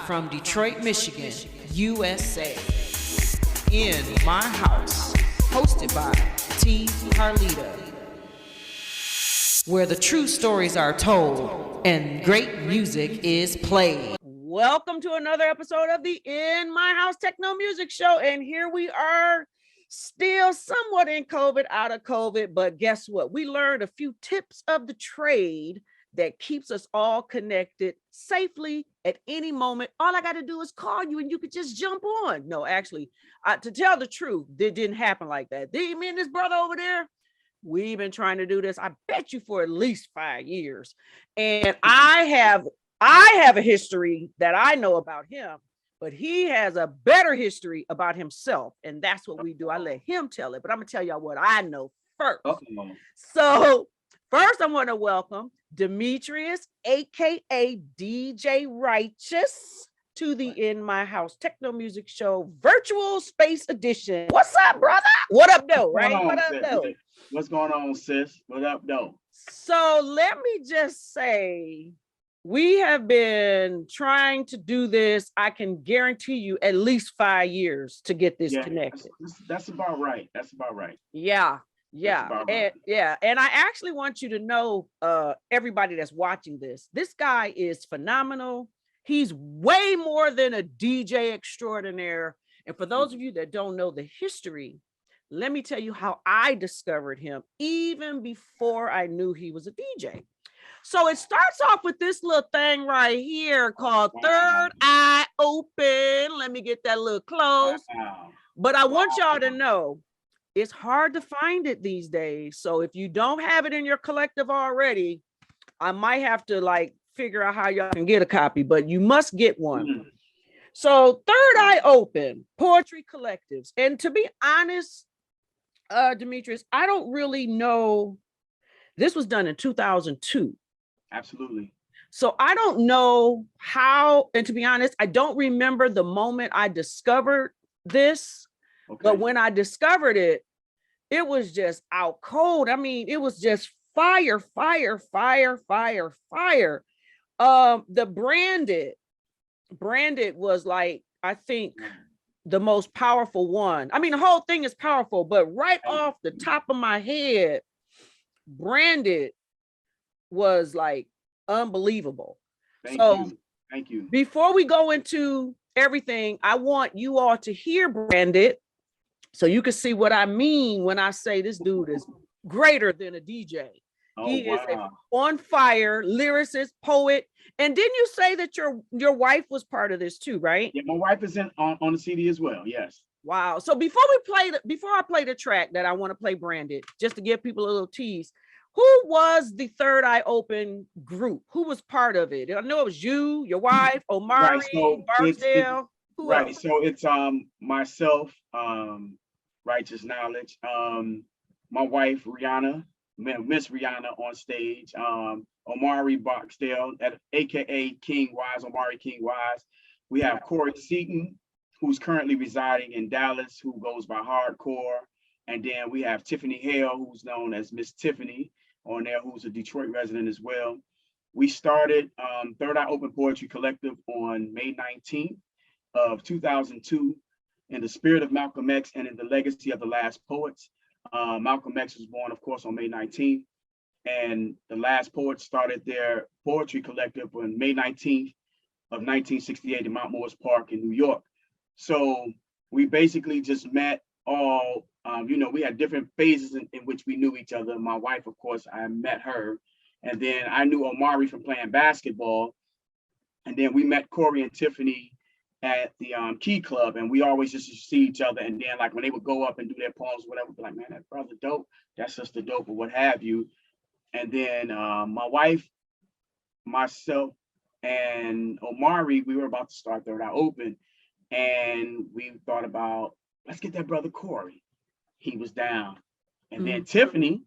from Detroit, Michigan, USA. In My House, hosted by T. Carlita, where the true stories are told and great music is played. Welcome to another episode of the In My House Techno Music Show. And here we are, still somewhat in COVID, out of COVID. But guess what? We learned a few tips of the trade that keeps us all connected safely at any moment. All I got to do is call you and you could just jump on. No, actually, to tell the truth, it didn't happen like that. Me and this brother over there, we've been trying to do this, I bet you, for at least 5 years. And I have a history that I know about him, but he has a better history about himself. And that's what we do. I let him tell it, but I'm gonna tell y'all what I know first. So first, I want to welcome Demetrius, aka DJ Righteous, to the In My House Techno Music Show Virtual Space Edition. What's up, brother? What up, though? Right? What up, though? What's going on, sis? What up, though? So let me just say, we have been trying to do this. I can guarantee you at least 5 years to get this connected. That's about right. That's about right. Yeah. And I actually want you to know, everybody that's watching this guy is phenomenal. He's way more than a DJ extraordinaire. And for those of you that don't know the history, let me tell you how I discovered him even before I knew he was a DJ. So it starts off with this little thing right here called Third Eye Open. Let me get that a little close. But I want y'all to know, it's hard to find it these days. So if you don't have it in your collective already, I might have to figure out how y'all can get a copy, but you must get one. So Third Eye Open, Poetry Collectives. And to be honest, Demetrius, I don't really know. This was done in 2002. Absolutely. So I don't know how, and to be honest, I don't remember the moment I discovered this. Okay. But when I discovered it, it was just out cold. I mean, it was just fire. The branded was I think the most powerful one. I mean, the whole thing is powerful, but right off the top of my head, branded was unbelievable. Thank you. Before we go into everything, I want you all to hear branded so you can see what I mean when I say this dude is greater than a DJ. He is on fire lyricist, poet. And didn't you say that your wife was part of this too, right? Yeah, my wife is on the CD as well. Yes. Wow. So before I play the track that I want to play branded, just to give people a little tease, who was the Third Eye Open group? Who was part of it? I know it was you, your wife, Omari, Barksdale. Who else? So it's myself, Righteous Knowledge, my wife Rihanna, Miss Rihanna on stage, Omari Barksdale, aka King Wise, Omari King Wise. We have Corey Seaton, who's currently residing in Dallas, who goes by Hardcore. And then we have Tiffany Hale, who's known as Miss Tiffany on there, who's a Detroit resident as well. We started Third Eye Open Poetry Collective on May 19th of 2002 in the spirit of Malcolm X and in the legacy of the last poets. Malcolm X was born, of course, on May 19th. And the last poets started their poetry collective on May 19th of 1968 in Mount Morris Park in New York. So we basically just met all, we had different phases in which we knew each other. My wife, of course, I met her. And then I knew Omari from playing basketball. And then we met Corey and Tiffany at the Key Club, and we always just see each other. And then when they would go up and do their poems, whatever, be like, man, that brother dope, that sister dope, or what have you. And then my wife, myself, and Omari, we were about to start Third Eye Open, and we thought about, let's get that brother Corey. He was down. And then Tiffany,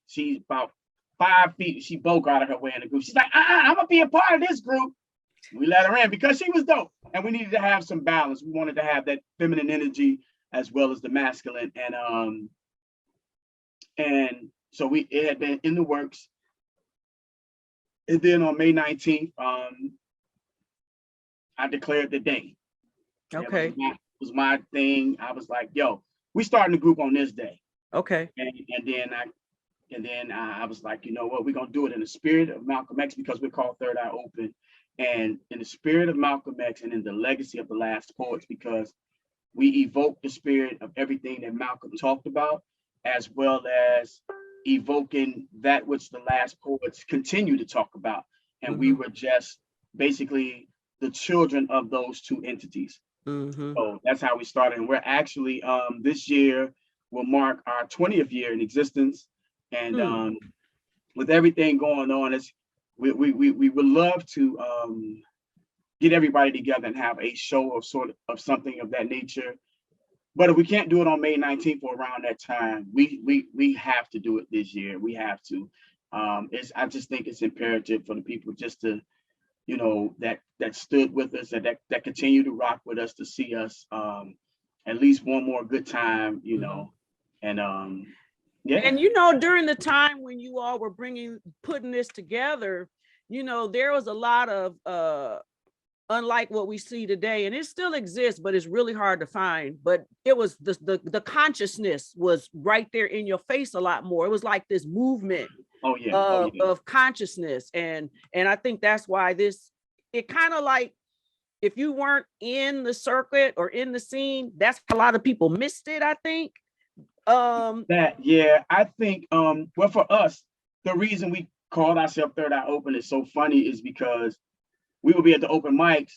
she's about 5 feet. She broke out of her way in the group. She's like, I'm gonna be a part of this group. We let her in because she was dope, and we needed to have some balance. We wanted to have that feminine energy as well as the masculine, and so it had been in the works. And then on May 19th, I declared the day. Okay. That was my thing. I was like, yo, we starting the group on this day. Okay. And then I was like, you know what, we're gonna do it in the spirit of Malcolm X, because we're called Third Eye Open, and in the spirit of Malcolm X and in the legacy of the last poets, because we evoke the spirit of everything that Malcolm talked about, as well as evoking that which the last poets continue to talk about. And we were just basically the children of those two entities. So that's how we started. And we're actually, this year will mark our 20th year in existence. And with everything going on, we would love to get everybody together and have a show of something of that nature. But if we can't do it on May 19th or around that time, we have to do it this year. We have to. I just think it's imperative for the people just to, you know, that stood with us, that continue to rock with us, to see us at least one more good time, you know. And yeah. And you know, during the time when you all were putting this together, you know, there was a lot of unlike what we see today, and it still exists, but it's really hard to find. But it was the consciousness was right there in your face a lot more. It was like this movement of consciousness, and I think that's why it kind of like, if you weren't in the circuit or in the scene, that's a lot of people missed it, I think. I think well, for us, the reason we called ourselves Third Eye Open is so funny is because we would be at the open mics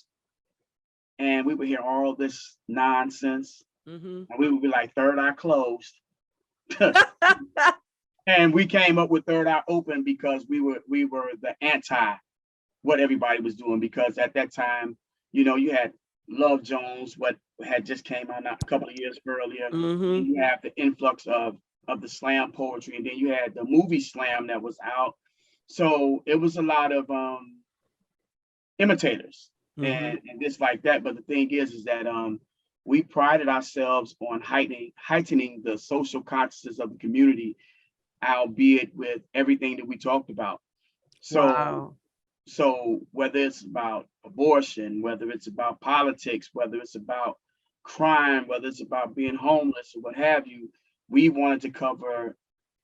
and we would hear all this nonsense, and we would be like, Third Eye closed. And we came up with Third Eye Open because we were the anti what everybody was doing, because at that time, you know, you had Love Jones, what had just came out a couple of years earlier. And you have the influx of the slam poetry, and then you had the movie slam that was out. So it was a lot of imitators and just like that. But the thing is that we prided ourselves on heightening the social consciousness of the community, albeit with everything that we talked about. So So whether it's about abortion, whether it's about politics, whether it's about crime, whether it's about being homeless or what have you, we wanted to cover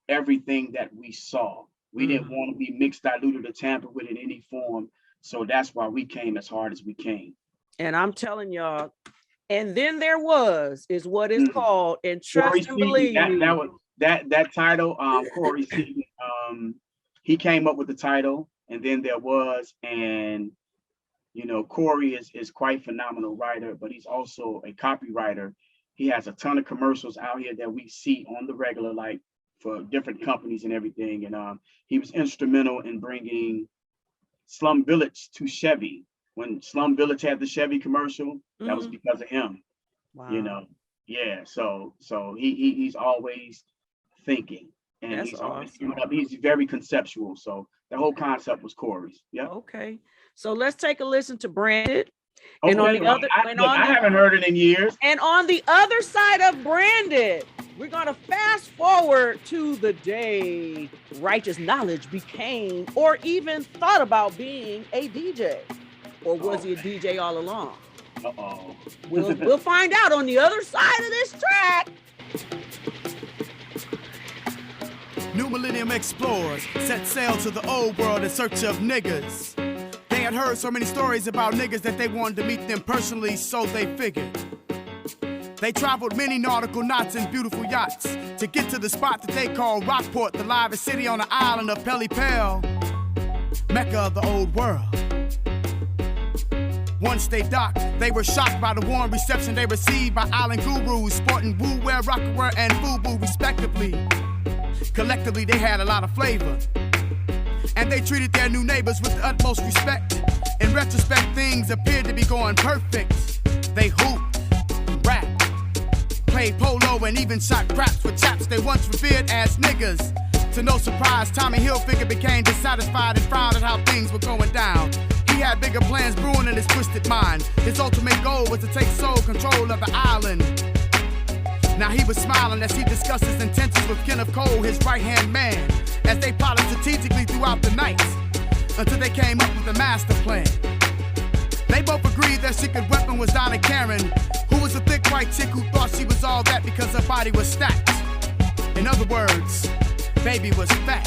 everything that we saw. We didn't want to be mixed, diluted, or tampered with in any form. So that's why we came as hard as we came. And I'm telling y'all, and then there is what is called, and trust and believe. That title, Corey Seaton, he came up with the title. And then there was, and you know, Corey is quite phenomenal writer, but he's also a copywriter. He has a ton of commercials out here that we see on the regular, like for different companies and everything. And he was instrumental in bringing Slum Village to Chevy. When Slum Village had the Chevy commercial, that was because of him. Wow. You know, yeah. So he's always thinking. And that's he's always awesome. He's very conceptual. So the whole concept was Corey's. Yeah. Okay. So let's take a listen to Branded. Okay. And on the other, I haven't heard it in years. And on the other side of Branded, we're gonna fast forward to the day Righteous Knowledge became, or even thought about being, a DJ, or was he a DJ all along? We'll find out on the other side of this track. New millennium explorers set sail to the old world in search of niggas. They had heard so many stories about niggas that they wanted to meet them personally, so they figured. They traveled many nautical knots in beautiful yachts to get to the spot that they call Rockport, the livest city on the island of Pelly-Pell, Mecca of the old world. Once they docked, they were shocked by the warm reception they received by island gurus sporting woo-wear, rock-wear, and boo-boo respectively. Collectively, they had a lot of flavor, and they treated their new neighbors with the utmost respect. In retrospect, things appeared to be going perfect. They hooped, rapped, played polo, and even shot craps with chaps they once revered as niggas. To no surprise, Tommy Hilfiger became dissatisfied and frowned at how things were going down. He had bigger plans brewing in his twisted mind. His ultimate goal was to take sole control of the island. Now he was smiling as he discussed his intentions with Kenneth Cole, his right-hand man, as they plotted strategically throughout the night until they came up with a master plan. They They both agreed their secret weapon was Donna Karen, who was a thick white chick who thought she was all that because her body was stacked. In other words, baby was fat.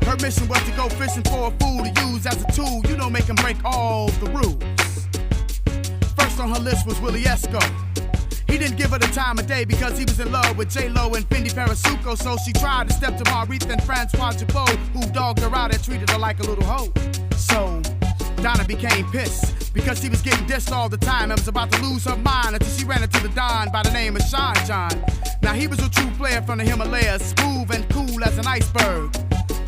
Her mission was to go fishing for a fool to use as a tool, you know, make him break all the rules. First on her list was Willie Esco. He didn't give her the time of day because he was in love with J-Lo and Fendi Parasuco, so she tried to step to Maurice and Francois Jabot, who dogged her out and treated her like a little hoe. So Donna became pissed because she was getting dissed all the time and was about to lose her mind until she ran into the Don by the name of Sean John. Now he was a true player from the Himalayas, smooth and cool as an iceberg.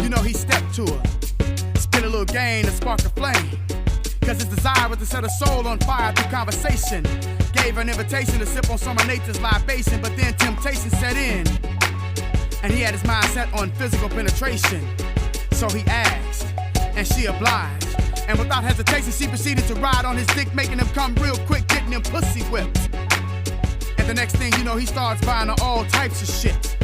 You know, he stepped to her, spit a little game and spark a flame. Cause his desire was to set her soul on fire through conversation. Gave her an invitation to sip on some of nature's libation, but then temptation set in. And he had his mind set on physical penetration. So he asked, and she obliged. And without hesitation, she proceeded to ride on his dick, making him come real quick, getting him pussy whipped. And the next thing you know, he starts buying her all types of shit.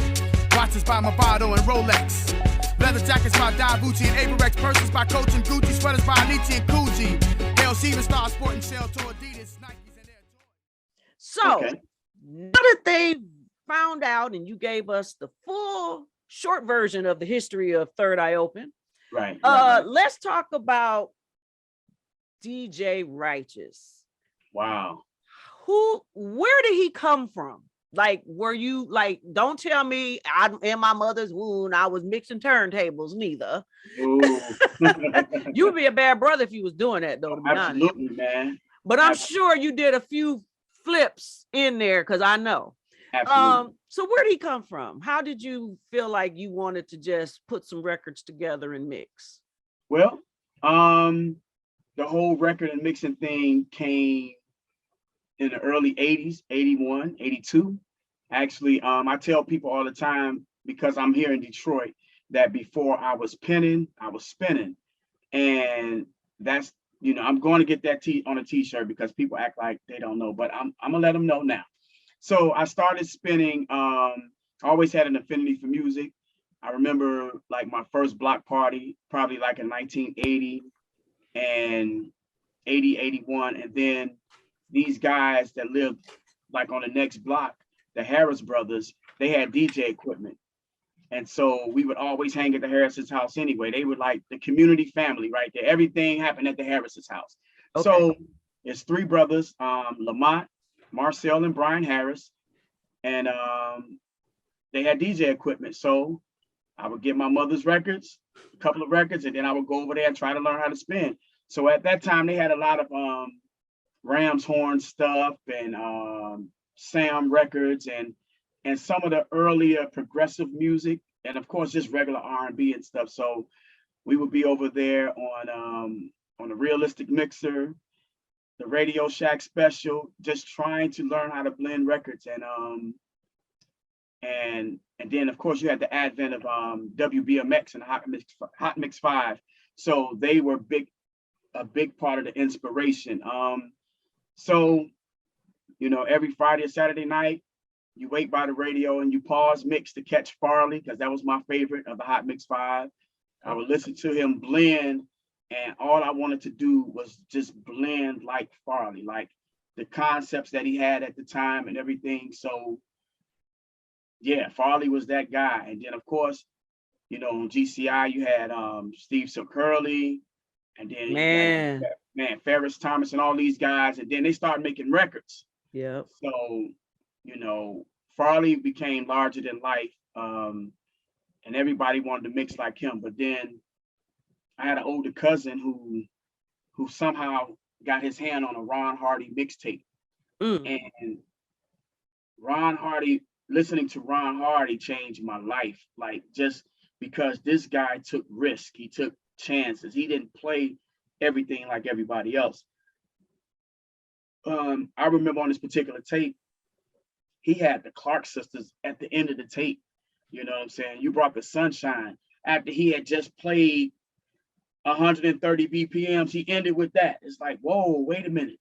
Watches by Movado and Rolex. Leather jackets by Davucci and Avirex. Purses by Coach and Gucci. Sweaters by Nietzsche and Coogee. Hell, she even started sporting Shell to Adidas, Nikes, and Air Jordan. So, now that they found out and you gave us the full short version of the history of Third Eye Open, Right. Let's talk about DJ Righteous. Wow. Where did he come from? Like, were you like, don't tell me I'm in my mother's womb, I was mixing turntables, neither. You would be a bad brother if you was doing that, though, to be Absolutely, honest. man. But I'm sure you did a few flips in there, because I know. Absolutely. So where did he come from? How did you feel like you wanted to just put some records together and mix? Well, the whole record and mixing thing came in the early 80s, 81, 82. Actually, I tell people all the time, because I'm here in Detroit, that before I was penning, I was spinning. And that's, you know, I'm going to get that on a t-shirt because people act like they don't know, but I'm gonna let them know now. So I started spinning. I always had an affinity for music. I remember like my first block party, probably like in 1980 and 80, 81. And then these guys that lived like on the next block, the Harris brothers, they had DJ equipment. And so we would always hang at the Harris's house anyway. They were like the community family right there. Everything happened at the Harris's house. Okay. So it's three brothers, Lamont, Marcel, and Brian Harris. And they had DJ equipment. So I would get my mother's records, a couple of records, and then I would go over there and try to learn how to spin. So at that time, they had a lot of Ram's horn stuff and Sam records and some of the earlier progressive music, and of course just regular R&B and stuff. So we would be over there on the Realistic Mixer, the Radio Shack Special, just trying to learn how to blend records. And then of course you had the advent of WBMX and Hot Mix 5. So they were a big part of the inspiration. So, you know, every Friday or Saturday night, you wait by the radio and you pause mix to catch Farley, because that was my favorite of the Hot Mix 5. I would listen to him blend, and all I wanted to do was just blend like Farley, like the concepts that he had at the time and everything. So, yeah, Farley was that guy. And then, of course, you know, on GCI, you had Steve Curley, and then Ferris Thomas and all these guys, and then they started making records. Yeah. So, you know, Farley became larger than life, and everybody wanted to mix like him. But then I had an older cousin who somehow got his hand on a Ron Hardy mixtape, and listening to Ron Hardy changed my life. Like, just because this guy took risks, he took chances, he didn't play everything like everybody else. I remember on this particular tape, he had the Clark sisters at the end of the tape. You know what I'm saying? You Brought the Sunshine. After he had just played 130 BPMs, he ended with that. It's like, whoa, wait a minute.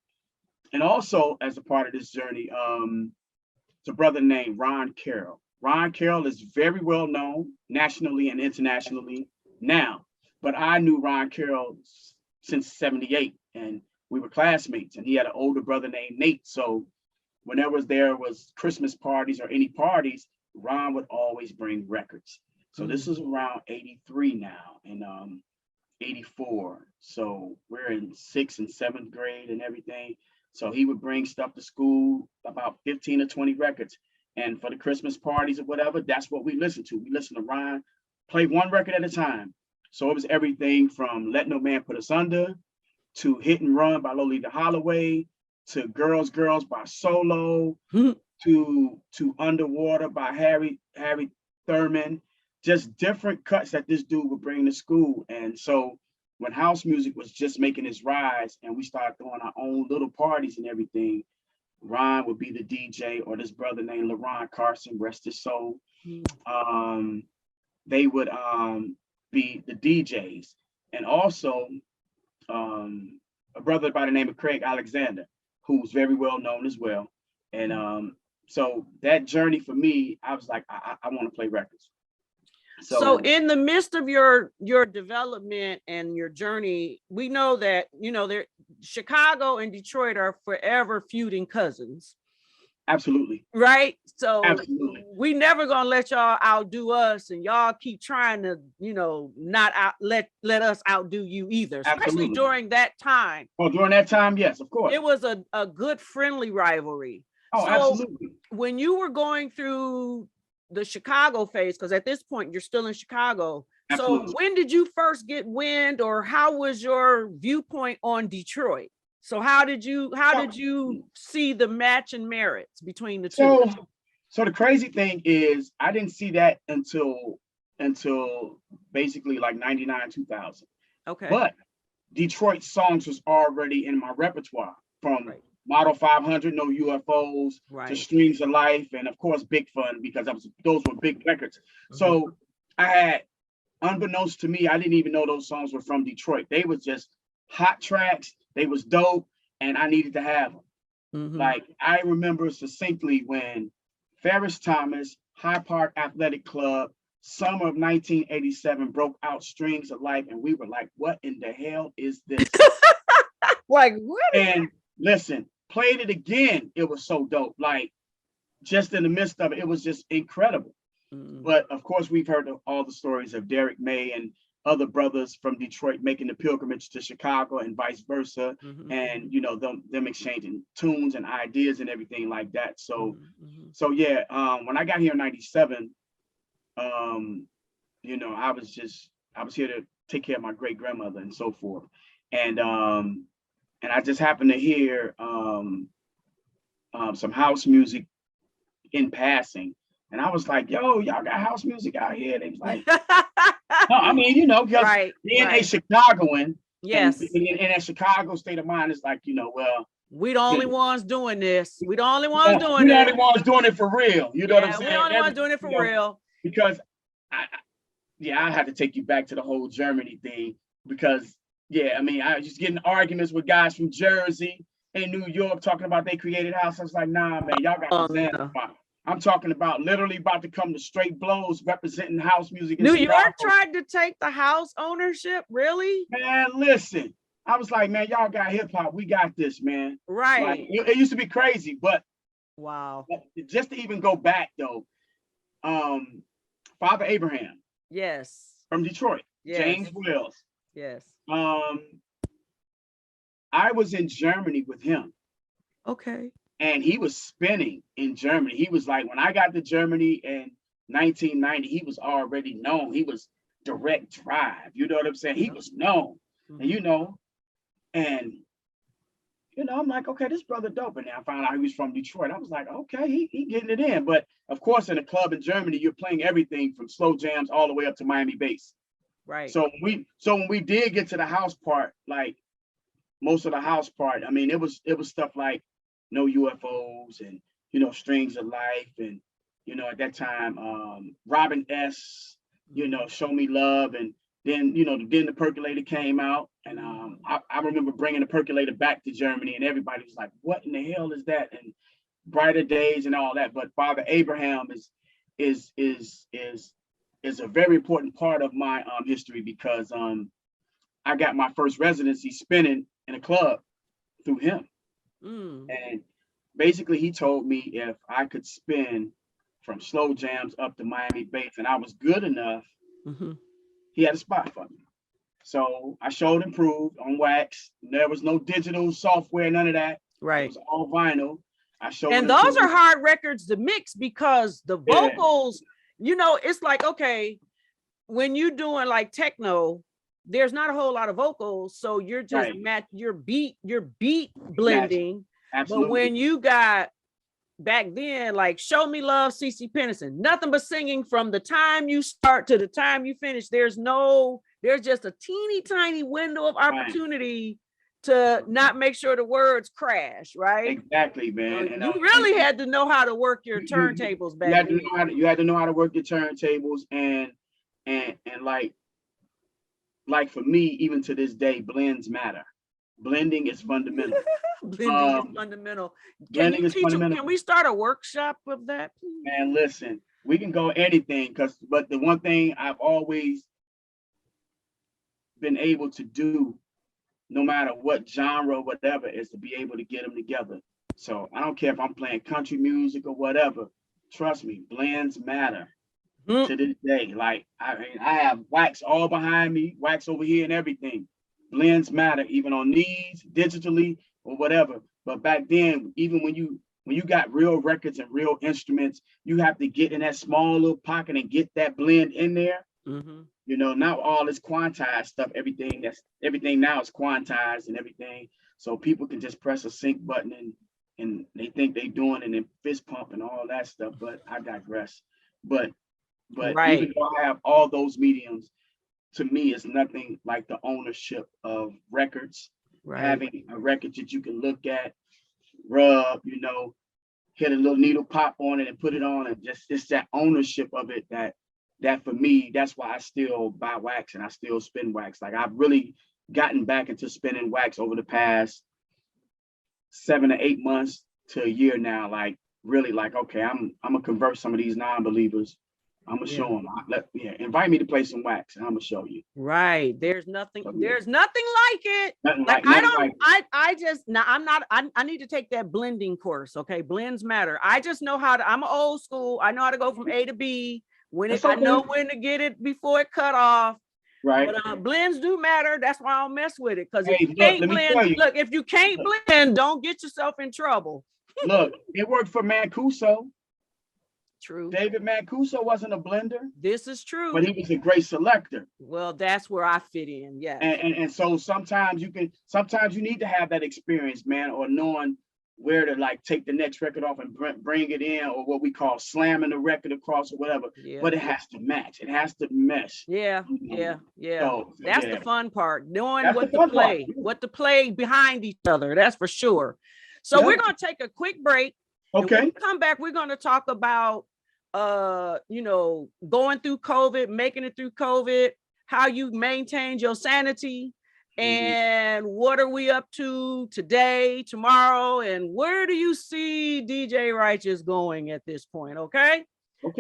And also, as a part of this journey, it's a brother named Ron Carroll. Ron Carroll is very well known nationally and internationally now, but I knew Ron Carroll since 78, and we were classmates, and he had an older brother named Nate. So whenever there was Christmas parties or any parties, Ron would always bring records. So this is around 83 now, and 84. So we're in 6th and 7th grade and everything. So he would bring stuff to school, about 15 or 20 records. And for the Christmas parties or whatever, that's what we listened to. We listened to Ron play one record at a time. So it was everything from Let No Man Put Us Under to Hit and Run by Lolita Holloway to Girls, Girls by Solo to Underwater by Harry Thurman. Just different cuts that this dude would bring to school. And so when house music was just making its rise and we started throwing our own little parties and everything, Ron would be the DJ, or this brother named LaRon Carson, rest his soul. They would be the DJs. And also a brother by the name of Craig Alexander, who's very well known as well. And so that journey for me, I was like, I want to play records. So in the midst of your development and your journey, we know that, Chicago and Detroit are forever feuding cousins. Absolutely. Right. So absolutely, we never gonna let y'all outdo us, and y'all keep trying to, not let us outdo you either, especially absolutely. During that time. Oh, during that time, yes, of course. It was a good friendly rivalry. Oh, so absolutely. When you were going through the Chicago phase, because at this point you're still in Chicago. Absolutely. So when did you first get wind, or how was your viewpoint on Detroit? So how did you see the match and merits between the two? So the crazy thing is I didn't see that until basically like 99, 2000. Okay. But Detroit songs was already in my repertoire, from Model 500, No UFOs, to Streams of Life, and of course Big Fun, because those were big records. So I had, unbeknownst to me, I didn't even know those songs were from Detroit. They was just hot tracks. They was dope, and I needed to have them. Like, I remember succinctly when Ferris Thomas, High Park Athletic Club, summer of 1987 broke out Strings of Life, and we were like, what in the hell is this? Like, what? And listen, played it again. It was so dope. Like, just in the midst of it, it was just incredible. But of course, we've heard all the stories of Derek May and other brothers from Detroit making the pilgrimage to Chicago and vice versa. And, them exchanging tunes and ideas and everything like that. So, yeah, when I got here in 97, I was here to take care of my great grandmother and so forth. And I just happened to hear some house music in passing. And I was like, yo, y'all got house music out here? They was like, no, I mean, because being a Chicagoan, yes, and a Chicago state of mind is like, well, we the only ones doing this. We the only ones doing it. We the only ones doing it for real. You know what I'm saying? We the only ones doing it for real. Because I had to take you back to the whole Germany thing, because I was just getting arguments with guys from Jersey and New York talking about they created house. I was like, nah, man, y'all got to stand by. I'm talking about literally about to come to straight blows representing house music. New York tried to take the house ownership, really? Man, listen. I was like, man, y'all got hip hop. We got this, man. Right. Like, it used to be crazy, but wow. Just to even go back though, Father Abraham. Yes. From Detroit. Yes. James Wells. Yes. I was in Germany with him. Okay. And he was spinning in Germany. He was like, when I got to Germany in 1990, he was already known. He was direct drive. You know what I'm saying? He was known. And I'm like, okay, this brother dope. And then I found out he was from Detroit. I was like, okay, he getting it in. But of course, in a club in Germany, you're playing everything from slow jams all the way up to Miami bass. Right. So when we did get to the house part, like most of the house part, I mean, it was stuff like No UFOs and, Strings of Life. And, at that time, Robin S., Show Me Love. And then, then the Percolator came out. And I remember bringing the Percolator back to Germany, and everybody was like, what in the hell is that? And Brighter Days and all that. But Father Abraham is a very important part of my history, because I got my first residency spinning in a club through him. Mm. And basically he told me if I could spin from slow jams up to Miami bass and I was good enough, he had a spot for me. So I showed and proved on wax. There was no digital software, none of that. Right. It was all vinyl. I showed. And those are hard records to mix because the vocals, you know, it's like, okay, when you're doing like techno, there's not a whole lot of vocals. So you're just your beat blending. Absolutely. But when you got back then, like Show Me Love, CeCe Peniston, nothing but singing from the time you start to the time you finish. There's just a teeny tiny window of opportunity to not make sure the words crash, right? Exactly, man. And you really had to know how to work your turntables back then. You had to know how to work your turntables and like for me, even to this day, blends matter. Blending is fundamental. Blending is fundamental. Can we start a workshop of that, please? Man, listen, we can go anything but the one thing I've always been able to do, no matter what genre, whatever, is to be able to get them together. So I don't care if I'm playing country music or whatever. Trust me, blends matter to this day. Like I have wax all behind me, wax over here and everything. Blends matter, even on these, digitally or whatever. But back then, even when you got real records and real instruments, you have to get in that small little pocket and get that blend in there. You know, now all this quantized stuff, everything now is quantized and everything. So people can just press a sync button and they think they doing it and then fist pump and all that stuff. But I digress. But even though I have all those mediums, to me, it's nothing like the ownership of records. Having a record that you can look at, rub, you know, hit a little needle pop on it and put it on, and just it's that ownership of it that for me, that's why I still buy wax and I still spin wax. Like I've really gotten back into spinning wax over the past 7 to 8 months to a year now. Like really, like okay, I'm gonna convert some of these non-believers. I'm gonna show them. Invite me to play some wax, and I'm gonna show you. Right. There's nothing like it. I need to take that blending course. Okay, blends matter. I just know how to. I'm old school. I know how to go from A to B. I know when to get it before it cut off. Right. But blends do matter. That's why I don't mess with it. Because if you can't blend, don't get yourself in trouble. Look, it worked for Mancuso. True. David Mancuso wasn't a blender. This is true. But he was a great selector. Well, that's where I fit in. Yeah. And so sometimes you need to have that experience, man, or knowing where to like take the next record off and bring it in, or what we call slamming the record across or whatever. Yeah. But it has to match. It has to mesh. Yeah. So, that's the fun part. Knowing what to play behind each other. That's for sure. So we're going to take a quick break. Okay. When we come back, we're going to talk about, going through COVID, making it through COVID, how you maintained your sanity, and what are we up to today, tomorrow, and where do you see DJ Righteous going at this point? Okay.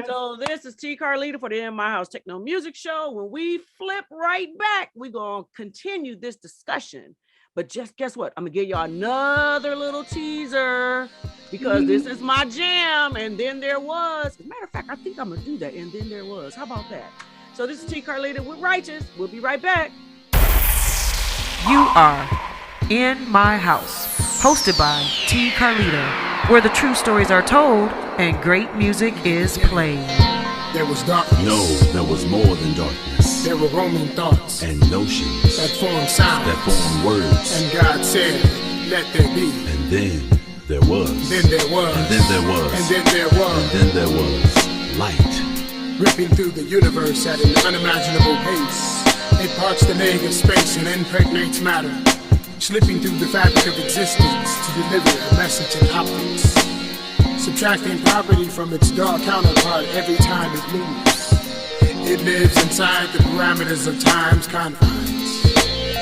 So this is T. Carlita for the In My House Techno Music Show. When we flip right back, we're going to continue this discussion. But just guess what? I'm going to give y'all another little teaser because this is my jam. And then there was, as a matter of fact, I think I'm going to do that. And then there was. How about that? So this is T. Carlita with Righteous. We'll be right back. You are In My House, hosted by T. Carlita, where the true stories are told and great music is played. There was darkness. No, there was more than darkness. There were roaming thoughts and notions that formed sounds, that formed words. And God said, let there be. And then there was. Then there was. And then there was. And then there was. And then there was light. Ripping through the universe at an unimaginable pace. It parts the negative space and impregnates matter. Slipping through the fabric of existence to deliver a message in optics. Subtracting property from its dark counterpart every time it moves. It lives inside the parameters of time's confines,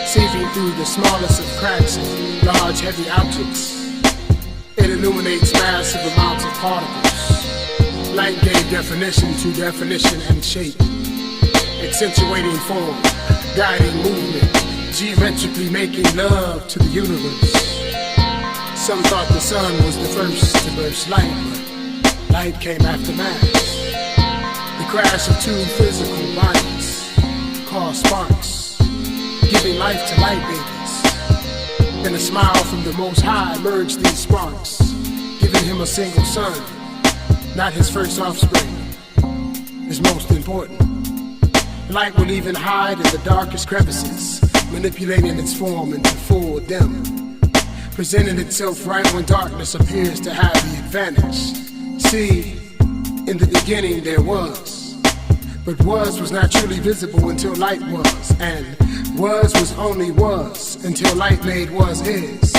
sieving through the smallest of cracks in large, heavy objects. It illuminates massive amounts of particles. Light gave definition to definition and shape, accentuating form, guiding movement, geometrically making love to the universe. Some thought the sun was the first to burst light, but light came after mass. The crash of two physical bodies caused sparks, giving life to light babies. Then a smile from the Most High merged these sparks, giving him a single son, not his first offspring, is most important. Light will even hide in the darkest crevices, manipulating its form into full dim, presenting itself right when darkness appears to have the advantage. See, in the beginning there was, but was not truly visible until light was, and was only was until light made was is.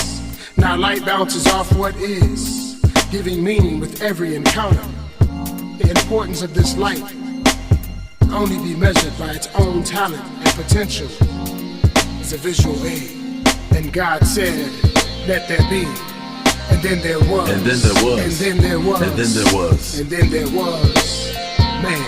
Now light bounces off what is, giving meaning with every encounter. The importance of this light only be measured by its own talent and potential as a visual aid. And God said, let there be. And then there was. And then there was. And then there was. And then there was. And then there was. Man.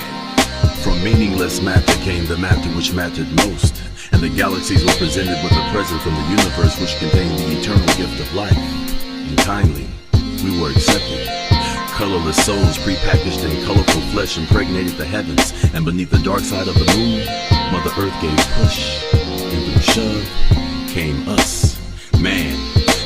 From meaningless matter came the matter which mattered most. And the galaxies were presented with a present from the universe which contained the eternal gift of life. And kindly, we were accepted. Colorless souls prepackaged in colorful flesh impregnated the heavens, and beneath the dark side of the moon, Mother Earth gave push, and through shove came us, man.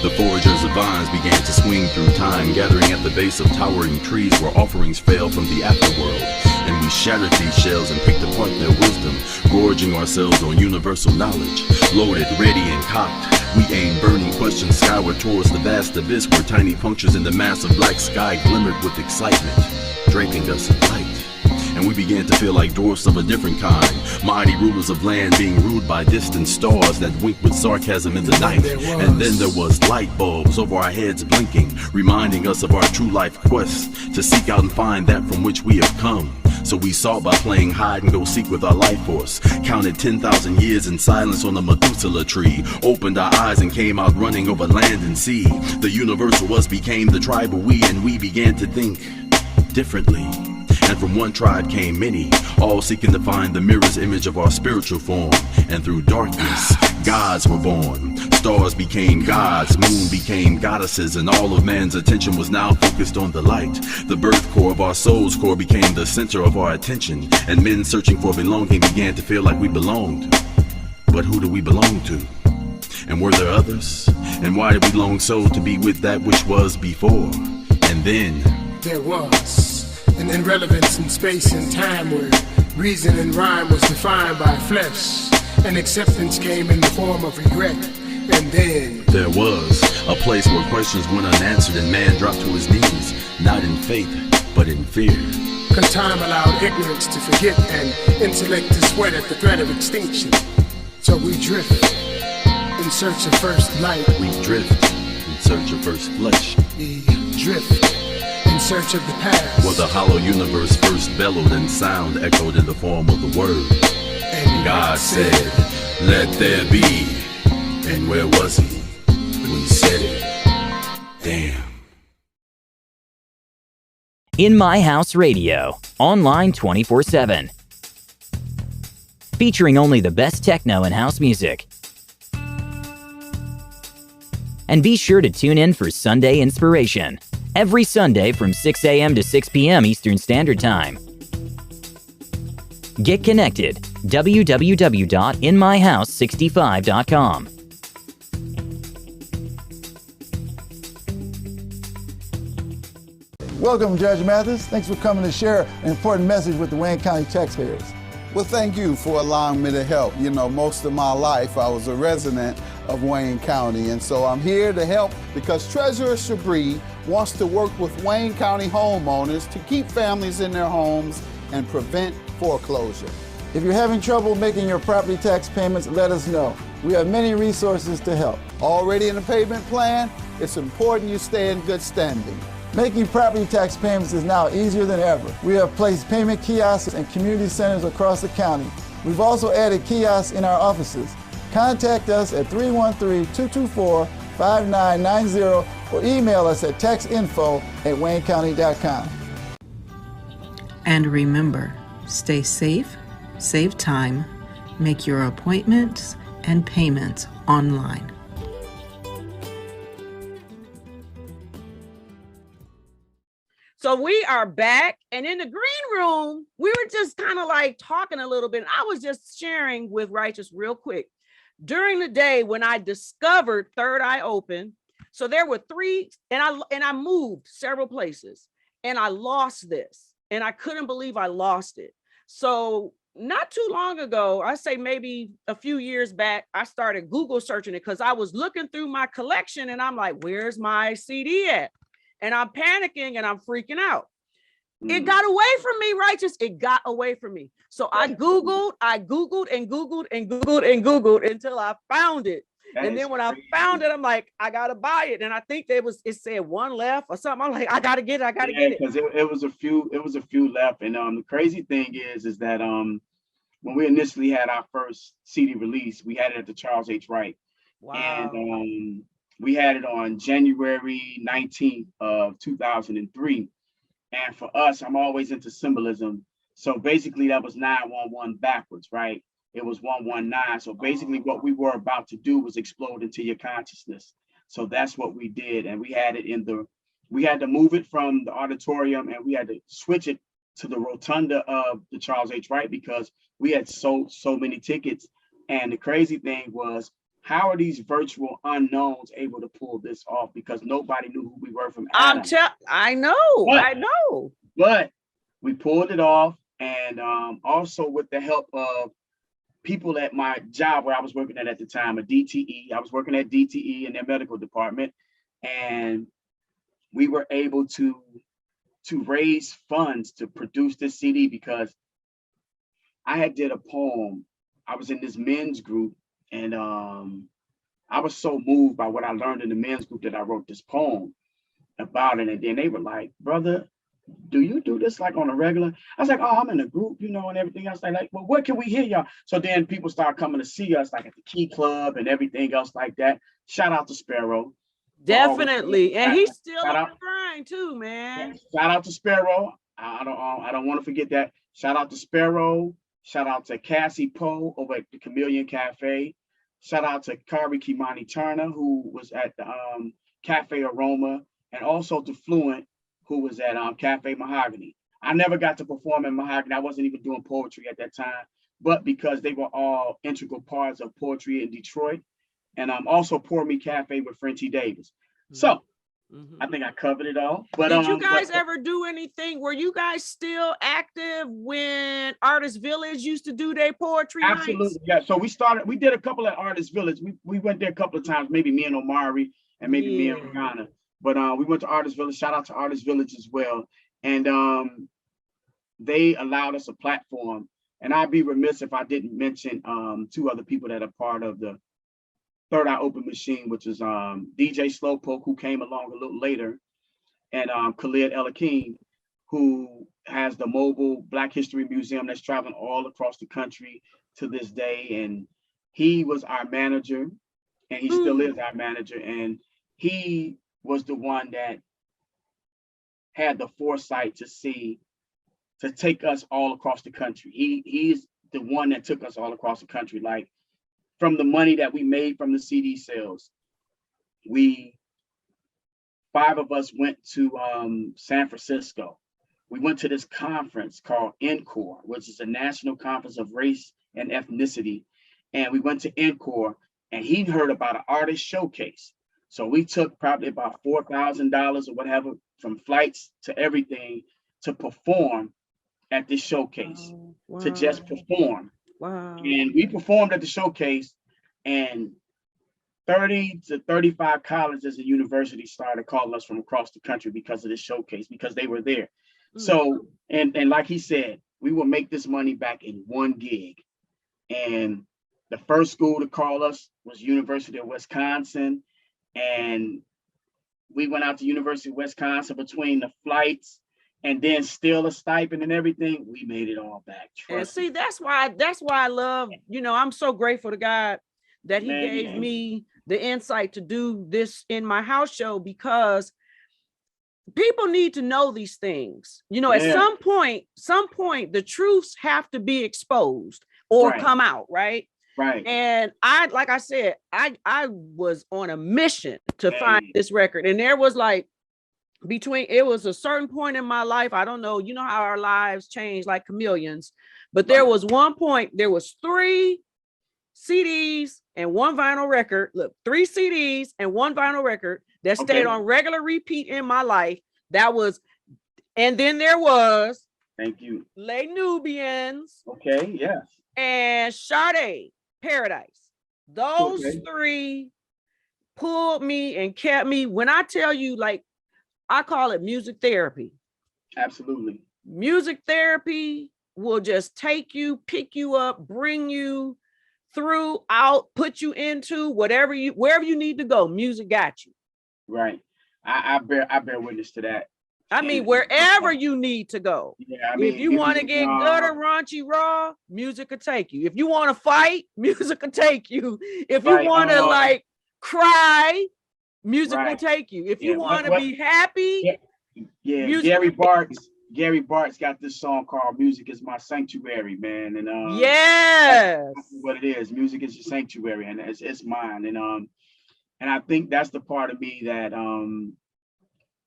The foragers of vines began to swing through time, gathering at the base of towering trees where offerings fell from the afterworld. And we shattered these shells and picked apart their wisdom, gorging ourselves on universal knowledge. Loaded, ready, and cocked, we aimed burning questions skyward towards the vast abyss where tiny punctures in the massive black sky glimmered with excitement, draping us in light. And we began to feel like dwarfs of a different kind, mighty rulers of land being ruled by distant stars that winked with sarcasm in the night. And then there was light bulbs over our heads blinking, reminding us of our true life quest to seek out and find that from which we have come. So we sought by playing hide and go seek with our life force, counted 10,000 years in silence on a Methuselah tree, opened our eyes and came out running over land and sea. The universal us became the tribal we, and we began to think differently. And from one tribe came many, all seeking to find the mirror's image of our spiritual form. And through darkness, gods were born. Stars became gods, moon became goddesses, and all of man's attention was now focused on the light. The birth core of our soul's core became the center of our attention, and men searching for belonging began to feel like we belonged. But who do we belong to? And were there others? And why did we long so to be with that which was before? And then there was an irrelevance in space and time where reason and rhyme was defined by flesh, and acceptance came in the form of regret. And then there was a place where questions went unanswered and man dropped to his knees, not in faith, but in fear. Cause time allowed ignorance to forget and intellect to sweat at the threat of extinction. So we drift in search of first light. We drift in search of first flesh. We drift in search of the past, where the hollow universe first bellowed and sound echoed in the form of the word. And God said, let there be. And where was he when he said it? Damn. In My House Radio, online 24/7. Featuring only the best techno and house music. And be sure to tune in for Sunday Inspiration, every Sunday from 6 a.m. to 6 p.m. Eastern Standard Time. Get connected, www.inmyhouse65.com. Welcome, Judge Mathis. Thanks for coming to share an important message with the Wayne County taxpayers. Well, thank you for allowing me to help. You know, most of my life I was a resident of Wayne County, and so I'm here to help because Treasurer Chabris wants to work with Wayne County homeowners to keep families in their homes and prevent foreclosure. If you're having trouble making your property tax payments, let us know. We have many resources to help. Already in the payment plan? It's important you stay in good standing. Making property tax payments is now easier than ever. We have placed payment kiosks in community centers across the county. We've also added kiosks in our offices. Contact us at 313-224-5990 or email us at taxinfo@waynecounty.com. And remember, stay safe, save time, make your appointments, and payments online. So we are back, and in the green room, we were just kind of like talking a little bit. I was just sharing with Righteous real quick. During the day when I discovered Third Eye Open, so there were 3, and I moved several places, and I lost this, and I couldn't believe I lost it. So not too long ago, I say maybe a few years back, I started Google searching it because I was looking through my collection, and I'm like, where's my CD at? And I'm panicking and I'm freaking out. It got away from me, Righteous. It got away from me. So I Googled until I found it. And then when I found it, I'm like, I gotta buy it. And I think it said 1 left or something. I'm like, I gotta get it. Because it was a few left. And the crazy thing is that when we initially had our first CD release, we had it at the Charles H. Wright. Wow. And we had it on January 19th of 2003. And for us, I'm always into symbolism. So basically that was 911 backwards, right? It was 119. So basically what we were about to do was explode into your consciousness. So that's what we did. And we had it we had to move it from the auditorium, and we had to switch it to the rotunda of the Charles H. Wright because we had sold so many tickets. And the crazy thing was, how are these virtual unknowns able to pull this off? Because nobody knew who we were from Adam. I know. But we pulled it off, and also with the help of people at my job where I was working at the time, a DTE. I was working at DTE in their medical department, and we were able to raise funds to produce this CD because I had did a poem. I was in this men's group, and I was so moved by what I learned in the men's group that I wrote this poem about it. And then they were like, brother, do you do this like on a regular? I was like, oh, I'm in a group, and everything else. Like, well, where can we hear y'all? So then people start coming to see us, like at the Key Club and everything else like that. Shout out to Sparrow. Definitely. And he's still on the grind too, man. Shout out to Sparrow. I don't want to forget that. Shout out to Sparrow. Shout out to Cassie Poe over at the Chameleon Cafe. Shout out to Kari Kimani Turner, who was at the Cafe Aroma, and also to Fluent, who was at Cafe Mahogany. I never got to perform in Mahogany. I wasn't even doing poetry at that time, but because they were all integral parts of poetry in Detroit. And also Pour Me Cafe with Frenchie Davis. So I think I covered it all. But did you guys ever do anything? Were you guys still active when Artist Village used to do their poetry Absolutely, nights? Yeah. So we did a couple at Artist Village. We went there a couple of times, maybe me and Omari and maybe me and Rihanna. But we went to Artist Village. Shout out to Artist Village as well. And they allowed us a platform. And I'd be remiss if I didn't mention 2 other people that are part of the Third Eye Open Machine, which is DJ Slowpoke, who came along a little later, and Khalid El-Akeem, who has the mobile Black History Museum that's traveling all across the country to this day. And he was our manager, and he still is our manager. And he was the one that had the foresight to take us all across the country. He's the one that took us all across the country. Like, from the money that we made from the CD sales, 5 of us went to San Francisco. We went to this conference called NCORE, which is a national conference of race and ethnicity. And we went to NCORE, and he heard about an artist showcase. So we took probably about $4,000 or whatever, from flights to everything, to perform at this showcase, to just perform. Wow. And we performed at the showcase, and 30 to 35 colleges and universities started calling us from across the country because of this showcase, because they were there. So, and like he said, we will make this money back in 1 gig. And the first school to call us was University of Wisconsin. And we went out to University of Wisconsin between the flights and then still a stipend and everything. We made it all back. And see, that's why I love, I'm so grateful to God that he gave me the insight to do this in my house show, because people need to know these things. At some point, the truths have to be exposed or come out, right? Right. And like I said, I was on a mission to find Hey. this record. And there was like, it was a certain point in my life. I don't know, you know how our lives change like chameleons, but there was one point, there was 3 CDs and 1 vinyl record. Look, 3 CDs and 1 vinyl record that stayed on regular repeat in my life. That was, and then there was, thank you, Les Nubians. Okay, yes. And Sade, Paradise. Those 3 pulled me and kept me. When I tell you, like, I call it music therapy. Absolutely. Music therapy will just take you, pick you up, bring you through, out, put you into wherever you need to go. Music got you. Right. I bear witness to that. I mean, wherever you need to go. Yeah, I mean, if you want to get gutter, raunchy, raw, music could take you. If you want to fight, music could take you. If you want to like cry, music will take you. If you want to be happy, Gary Bart's got this song called "Music Is My Sanctuary," man, and yes, that's what it is. Music is your sanctuary, and it's mine, and I think that's the part of me that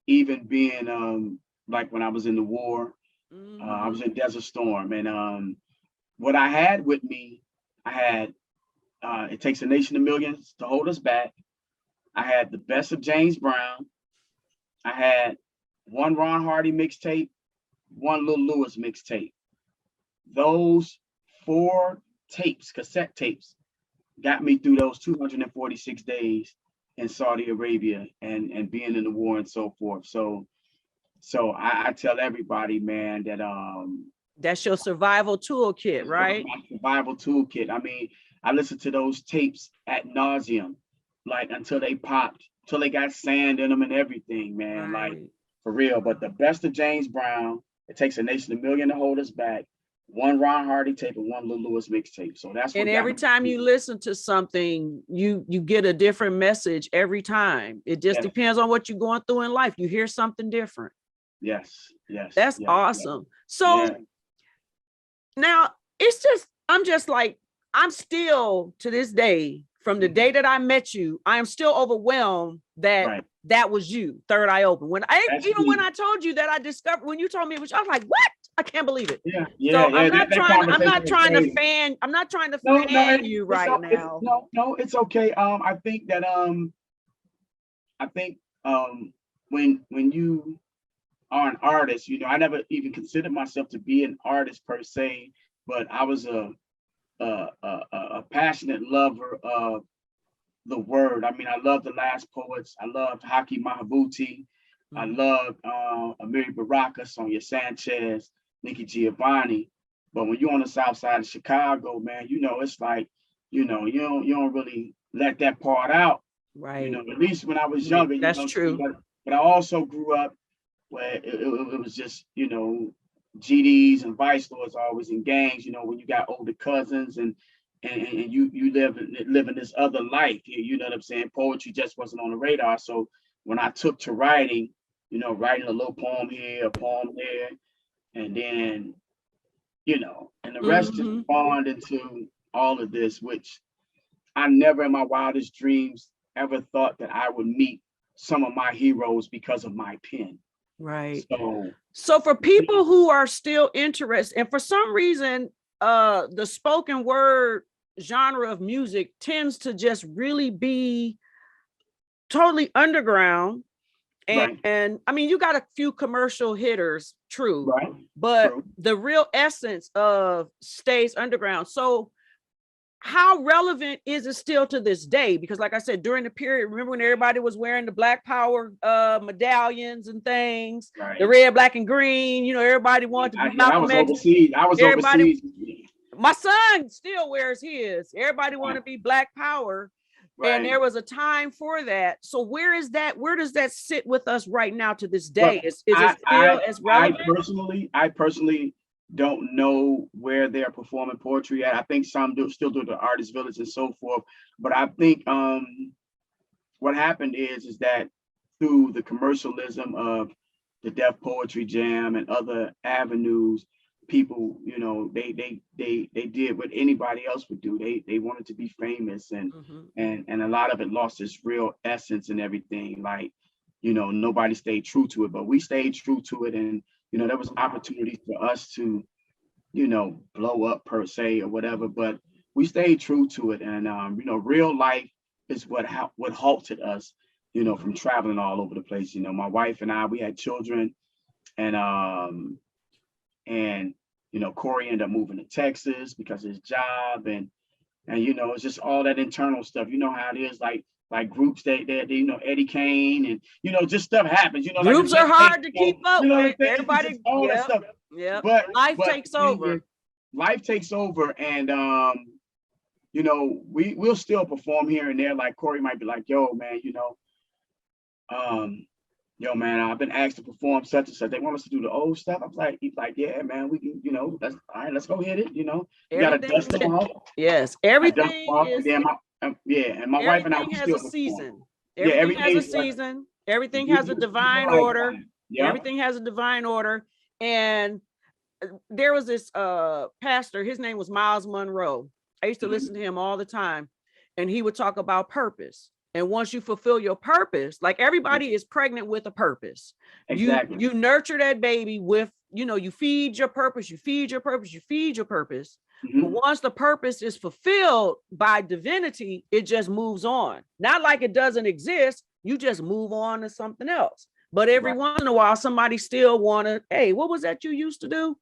even being like when I was in the war, I was in Desert Storm, and what I had with me, I had It Takes a Nation of Millions to Hold Us Back. I had The Best of James Brown. I had 1 Ron Hardy mixtape, 1 Lil Lewis mixtape. Those 4 tapes, cassette tapes, got me through those 246 days in Saudi Arabia and being in the war and so forth. So I tell everybody, man, that that's your survival toolkit, right? My survival toolkit. I mean, I listened to those tapes ad nauseum, like until they popped, till they got sand in them and everything, man. Right. Like for real. But The Best of James Brown, It Takes a Nation of Millions to Hold Us Back, 1 Ron Hardy tape and 1 Lil Lewis mixtape. So that's what. And every time you listen to something, you get a different message every time. It just depends on what you're going through in life. You hear something different. Yes. That's awesome. So now I'm still to this day, from the day that I met you, I am still overwhelmed that that was you, Third Eye Open. When I told you that I discovered, when you told me it was, I was like, what? I can't believe it. So I'm not trying to fan you right now. No, it's okay. I think that when you are an artist, I never even considered myself to be an artist per se, but I was a passionate lover of the word. I mean, I love the Last Poets. I loved Haki Mahabuti. I loved Amiri Baraka, Sonia Sanchez, Nikki Giovanni. But when you're on the south side of Chicago, man, it's like, you don't really let that part out. Right. At least when I was younger. That's true. But I also grew up where it was just, GDs and vice lords always in gangs, when you got older cousins and you live in this other life, you know what I'm saying? Poetry just wasn't on the radar. So when I took to writing, writing a little poem here, a poem there, and then, and the rest just spawned into all of this, which I never in my wildest dreams ever thought that I would meet some of my heroes because of my pen. Right. So for people who are still interested, and for some reason, the spoken word genre of music tends to just really be totally underground. And I mean, you got a few commercial hitters, true, but the real essence of stays underground. So how relevant is it still to this day? Because like I said, during the period, remember when everybody was wearing the Black Power medallions and things, the red, black, and green, everybody wanted to be Malcolm X. I was overseas. My son still wears his. Everybody want to be Black Power. And there was a time for that. So where does that sit with us right now to this day? Is it still as relevant? I personally don't know where they're performing poetry at. I think some still do the Artist Village and so forth. But I think what happened is that through the commercialism of the Def Poetry Jam and other avenues, people, you know, they did what anybody else would do. They wanted to be famous, and a lot of it lost its real essence and everything. Like, you know, nobody stayed true to it, but we stayed true to it. And, you know, there was opportunities for us to, you know, blow up per se or whatever, but we stayed true to it. And, you know, real life is what halted us, you know, from traveling all over the place. You know, my wife and I, we had children, and you know, Corey ended up moving to Texas because of his job, and you know, it's just all that internal stuff. You know how it is, like groups that you know, Eddie Kane, and you know, just stuff happens. You know, groups like are hard to keep up with. Everybody, all that stuff. Yeah, but life takes over. Life takes over, and you know, we'll still perform here and there. Like Corey might be like, "Yo, man, you know, yo, man, I've been asked to perform such and such. They want us to do the old stuff." I'm like, he's like, "Yeah, man, we can, you know, that's all right, let's go hit it, you know." You gotta dust them off. Yes, everything is, and my wife and I has a season. Everything has a season. Everything has a divine order. Yeah. Everything has a divine order. And there was this pastor, his name was Miles Monroe. I used to listen to him all the time, and he would talk about purpose. And once you fulfill your purpose, like everybody is pregnant with a purpose. Exactly. You nurture that baby with, you know, you feed your purpose, you feed your purpose, you feed your purpose. But once the purpose is fulfilled by divinity, it just moves on. Not like it doesn't exist. You just move on to something else. But every once in a while, somebody still wanna, hey, what was that you used to do?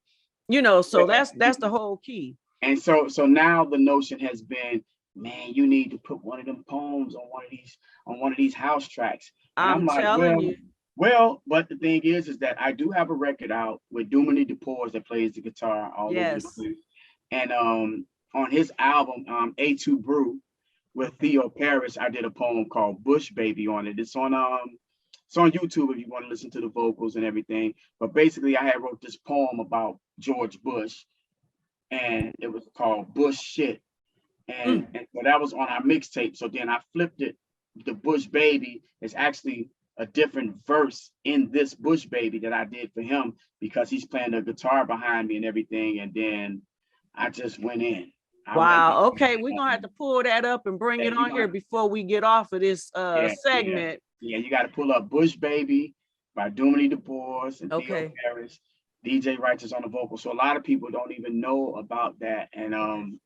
You know, so that's the whole key. And so now the notion has been, man, you need to put one of them poems on one of these house tracks. And I'm like, telling you. Well, but the thing is that I do have a record out with Dumini DePores that plays the guitar all over the place. And on his album, A2 Brew with Theo Parrish, I did a poem called Bush Baby on it. It's on YouTube if you want to listen to the vocals and everything. But basically, I had wrote this poem about George Bush, and it was called Bush Shit. And so that was on our mixtape. So then I flipped it. The Bush Baby is actually a different verse in this Bush Baby that I did for him, because he's playing the guitar behind me and everything. And then I just went in. Wow. Okay, we're gonna have to pull that up and bring it on here before we get off of this segment. Yeah, you got to pull up Bush Baby by Dumini DePores and Theo Parrish. DJ Righteous on the vocal. So a lot of people don't even know about that. And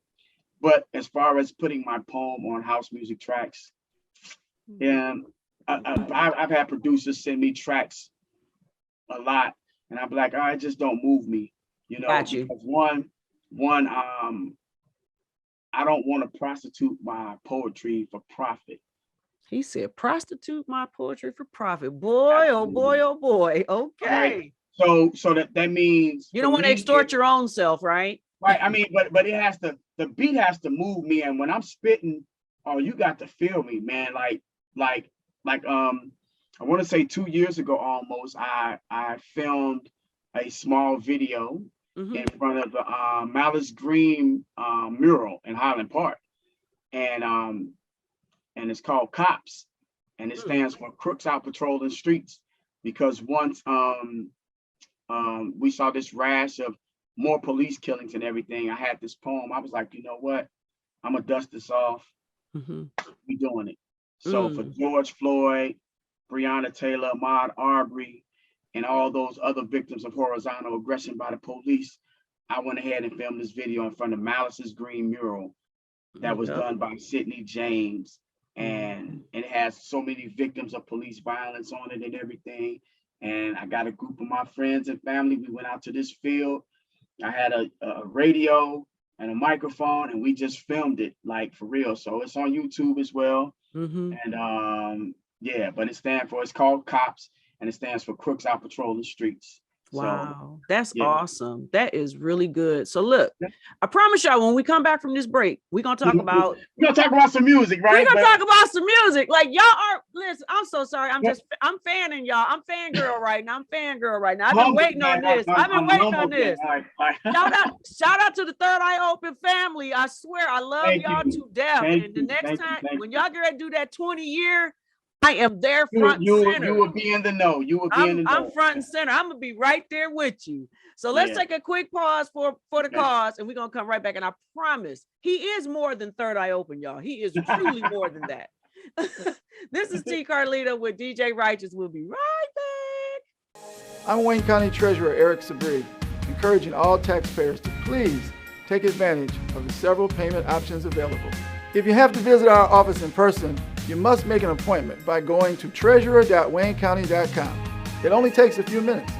but as far as putting my poem on house music tracks, I've had producers send me tracks a lot, and I'm like, it just don't move me, you know. Because one, I don't want to prostitute my poetry for profit. He said, prostitute my poetry for profit. Boy, absolutely. Oh boy, oh boy. Okay. Right. So that means you don't want to extort your own self, right? Right. I mean, but it has to, the beat has to move me. And when I'm spitting, you got to feel me, man. Like I want to say 2 years ago almost, I filmed a small video in front of the Malice Green mural in Highland Park. And it's called Cops, and it stands for Crooks Out Patrolling Streets, because once we saw this rash of more police killings and everything, I had this poem. I was like, you know what? I'm gonna dust this off. We doing it. So for George Floyd, Breonna Taylor, Ahmaud Arbery, and all those other victims of horizontal aggression by the police, I went ahead and filmed this video in front of Malice's Green mural that was done by Sidney James. And it has so many victims of police violence on it and everything. And I got a group of my friends and family. We went out to this field. I had a radio and a microphone, and we just filmed it, like, for real. So it's on YouTube as well. And but it's called Cops, and it stands for Crooks Out Patrolling Streets. Wow, that's awesome. That is really good. So look, I promise y'all, when we come back from this break, we're gonna talk about some music, right? We're gonna talk about some music. Like, y'all are, listen, I'm so sorry. I'm fanning y'all. I'm fangirl right now. I've been waiting on this. Shout out to the Third Eye Open family. I swear I love y'all to death. And the next time when y'all get ready to do that 20-year, I am there front and center. You will be in the know. You will be in the know. I'm front and center. I'm gonna be right there with you. So let's take a quick pause for the cause, and we're gonna come right back. And I promise, he is more than Third Eye Open, y'all. He is truly more than that. This is T. Carlita with DJ Righteous. We'll be right back. I'm Wayne County Treasurer Eric Sabri, encouraging all taxpayers to please take advantage of the several payment options available. If you have to visit our office in person, you must make an appointment by going to treasurer.waynecounty.com. It only takes a few minutes.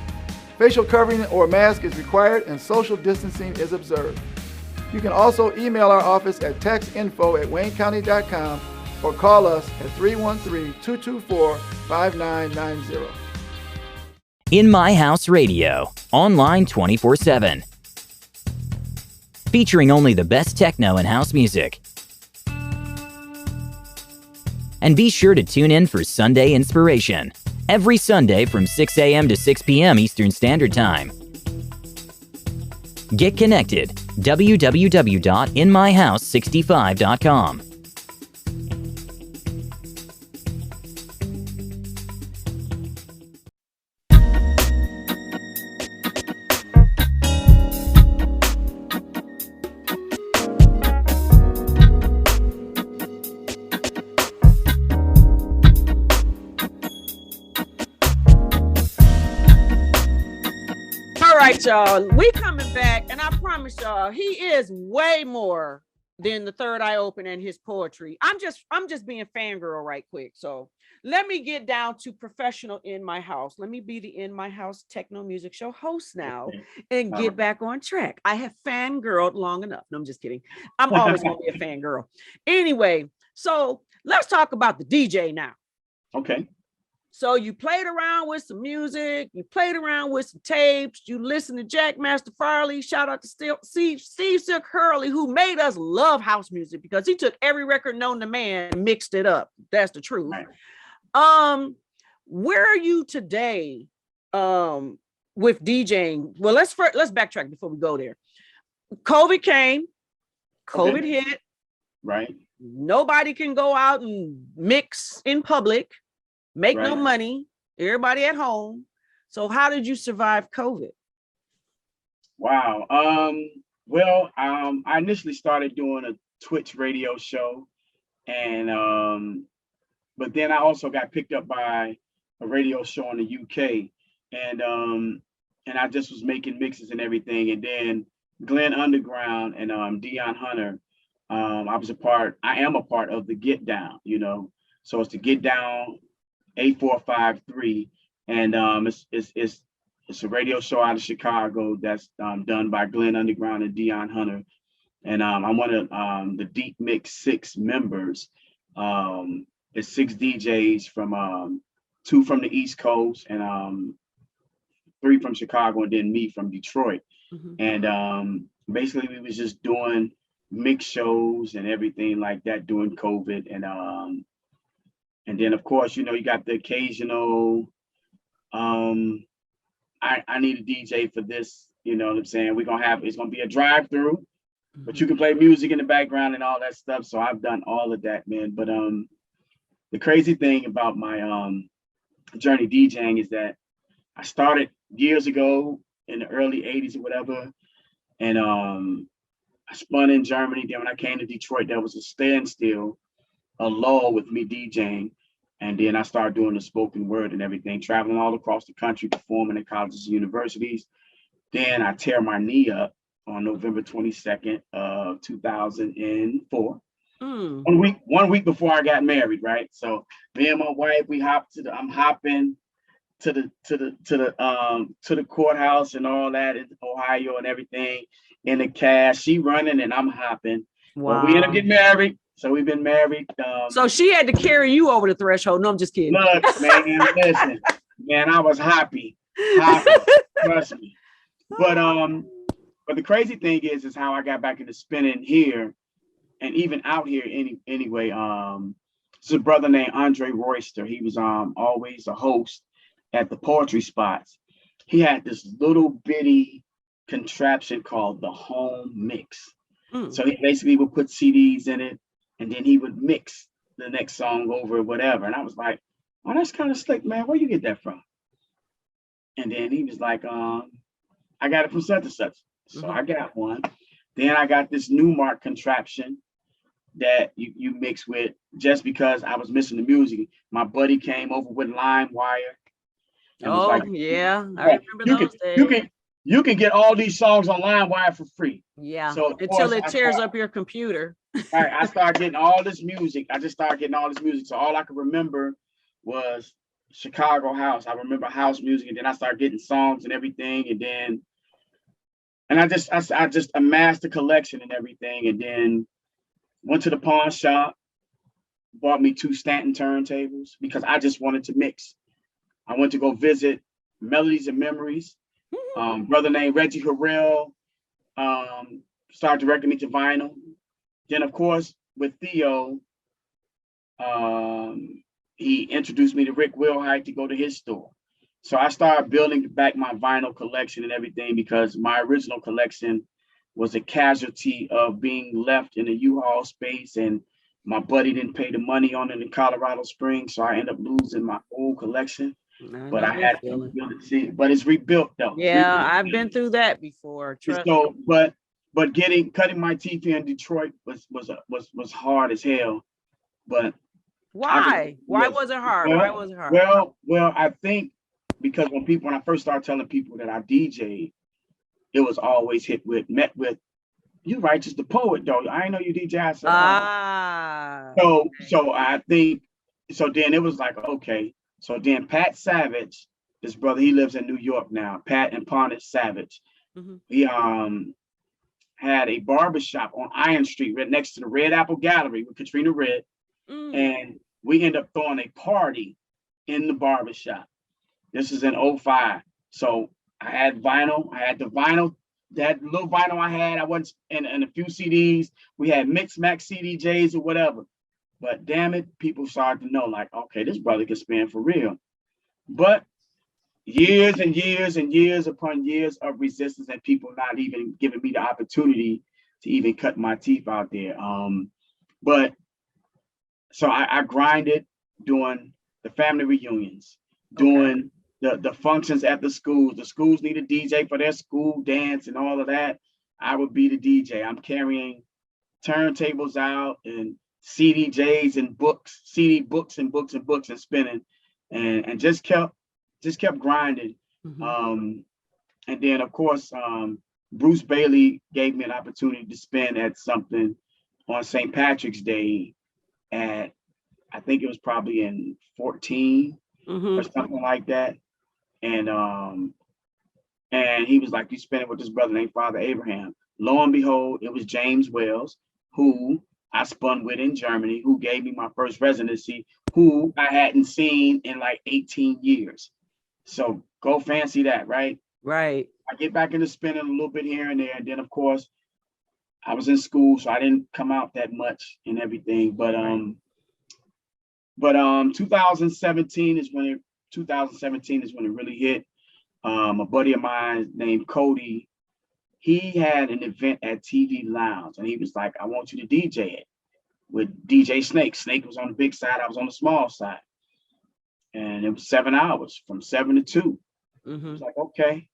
Facial covering or mask is required and social distancing is observed. You can also email our office at taxinfo@waynecounty.com or call us at 313-224-5990. In My House Radio, online 24/7. Featuring only the best techno and house music. And be sure to tune in for Sunday Inspiration, every Sunday from 6 a.m. to 6 p.m. Eastern Standard Time. Get connected, www.inmyhouse65.com. Y'all, we coming back, and I promise y'all, he is way more than the Third Eye Open and his poetry. I'm just being fangirl right quick. So let me get down to professional In My House. Let me be the In My House techno music show host now and get back on track. I have fangirled long enough. No, I'm just kidding. I'm always gonna be a fangirl. Anyway, so let's talk about the DJ now. Okay. So you played around with some music, you played around with some tapes, you listened to Jack Master Farley. Shout out to Steve Silk Hurley, who made us love house music because he took every record known to man and mixed it up. That's the truth. Right. Where are you today with DJing? Well, let's backtrack before we go there. COVID came, COVID hit. Right. Nobody can go out and mix in public. Make no money, everybody at home. So how did you survive COVID? Wow. Well, I initially started doing a Twitch radio show, and but then I also got picked up by a radio show in the UK, and I just was making mixes and everything. And then Glenn Underground and Dion Hunter, I am a part of the Get Down, So it's the Get Down 8453, and it's a radio show out of Chicago that's done by Glenn Underground and Dion Hunter, and I'm one of the Deep Mix 6 members. It's 6 DJs from 2 from the East Coast and 3 from Chicago, and then me from Detroit. Mm-hmm. And basically we was just doing mix shows and everything like that during COVID, and then, of course, you got the occasional, I need a DJ for this, you know what I'm saying? It's going to be a drive-through, but you can play music in the background and all that stuff. So I've done all of that, man. But the crazy thing about my journey DJing is that I started years ago in the early 80s or whatever. And I spun in Germany. Then when I came to Detroit, there was a standstill, a lull with me DJing. And then I started doing the spoken word and everything, traveling all across the country, performing at colleges and universities. Then I tear my knee up on November 22nd of 2004. One week before I got married, right? So me and my wife, I'm hopping to the courthouse and all that in Ohio and everything in the cab. She running and I'm hopping. Wow. But we end up getting married. So we've been married. So she had to carry you over the threshold. No, I'm just kidding. Look, man, listen, man, I was happy, trust me. But the crazy thing is how I got back into spinning here, and even out here anyway. It's a brother named Andre Royster. He was always a host at the poetry spots. He had this little bitty contraption called the home mix. So he basically would put CDs in it, and then he would mix the next song over whatever. And I was like, Oh, that's kind of slick, man. Where you get that from? And then he was like, I got it from such and such. So I got one. Then I got this Newmark contraption that you mix with just because I was missing the music. My buddy came over with LimeWire and was like, yeah, I "Oh, remember those days. you can get all these songs on LimeWire for free." Yeah, so until it tears up your computer. Right, I started getting all this music. I just started getting all this music. So all I could remember was Chicago house. I remember house music, and then I started getting songs and everything, and I just amassed a collection and everything, and then went to the pawn shop, bought me 2 Stanton turntables because I just wanted to mix. I went to go visit Melodies and Memories. Brother named Reggie Harrell started directing me to vinyl. Then, of course, with Theo, he introduced me to Rick Wilhite to go to his store. So I started building back my vinyl collection and everything because my original collection was a casualty of being left in a U-Haul space, and my buddy didn't pay the money on it in Colorado Springs, so I ended up losing my old collection. But I had to rebuild it. See, but it's rebuilt though. Yeah, I've been through that before. So, but cutting my teeth here in Detroit was hard as hell. But why? Why was it hard? Why was it hard? Well, I think because when I first started telling people that I DJ, it was always met with, "You Righteous the poet, though. I ain't know you DJ." I said, So I think so. Then it was like, okay. So then Pat Savage, this brother, he lives in New York now. Pat and Parnett Savage. He had a barbershop on Iron Street, right next to the Red Apple Gallery with Katrina Red. And we ended up throwing a party in the barbershop. This is in 2005. So I had vinyl. I had the vinyl, that little vinyl I had. I went in a few CDs. We had mixed max CDJs or whatever. But damn it, people started to know, like, okay, this brother can spin for real. But years and years and years upon years of resistance and people not even giving me the opportunity to even cut my teeth out there. But so I grinded doing the family reunions, doing the functions at the schools. The schools need a DJ for their school dance and all of that. I would be the DJ. I'm carrying turntables out and CDJs and books, CD books and books and books and spinning, and just kept grinding. And then of course, Bruce Bailey gave me an opportunity to spin at something on St. Patrick's Day at, I think it was probably in 14 or something like that. And he was like, "You spinning with this brother named Father Abraham." Lo and behold, it was James Wells, who I spun with in Germany, who gave me my first residency, who I hadn't seen in like 18 years. So go fancy that, right? Right. I get back into spinning a little bit here and there. And then of course, I was in school, so I didn't come out that much and everything. But 2017 is when it really hit. A buddy of mine named Cody, he had an event at TV Lounge, and he was like, "I want you to DJ it with DJ Snake." Snake was on the big side, I was on the small side. And it was 7 hours, from 7 to 2. I was like, okay.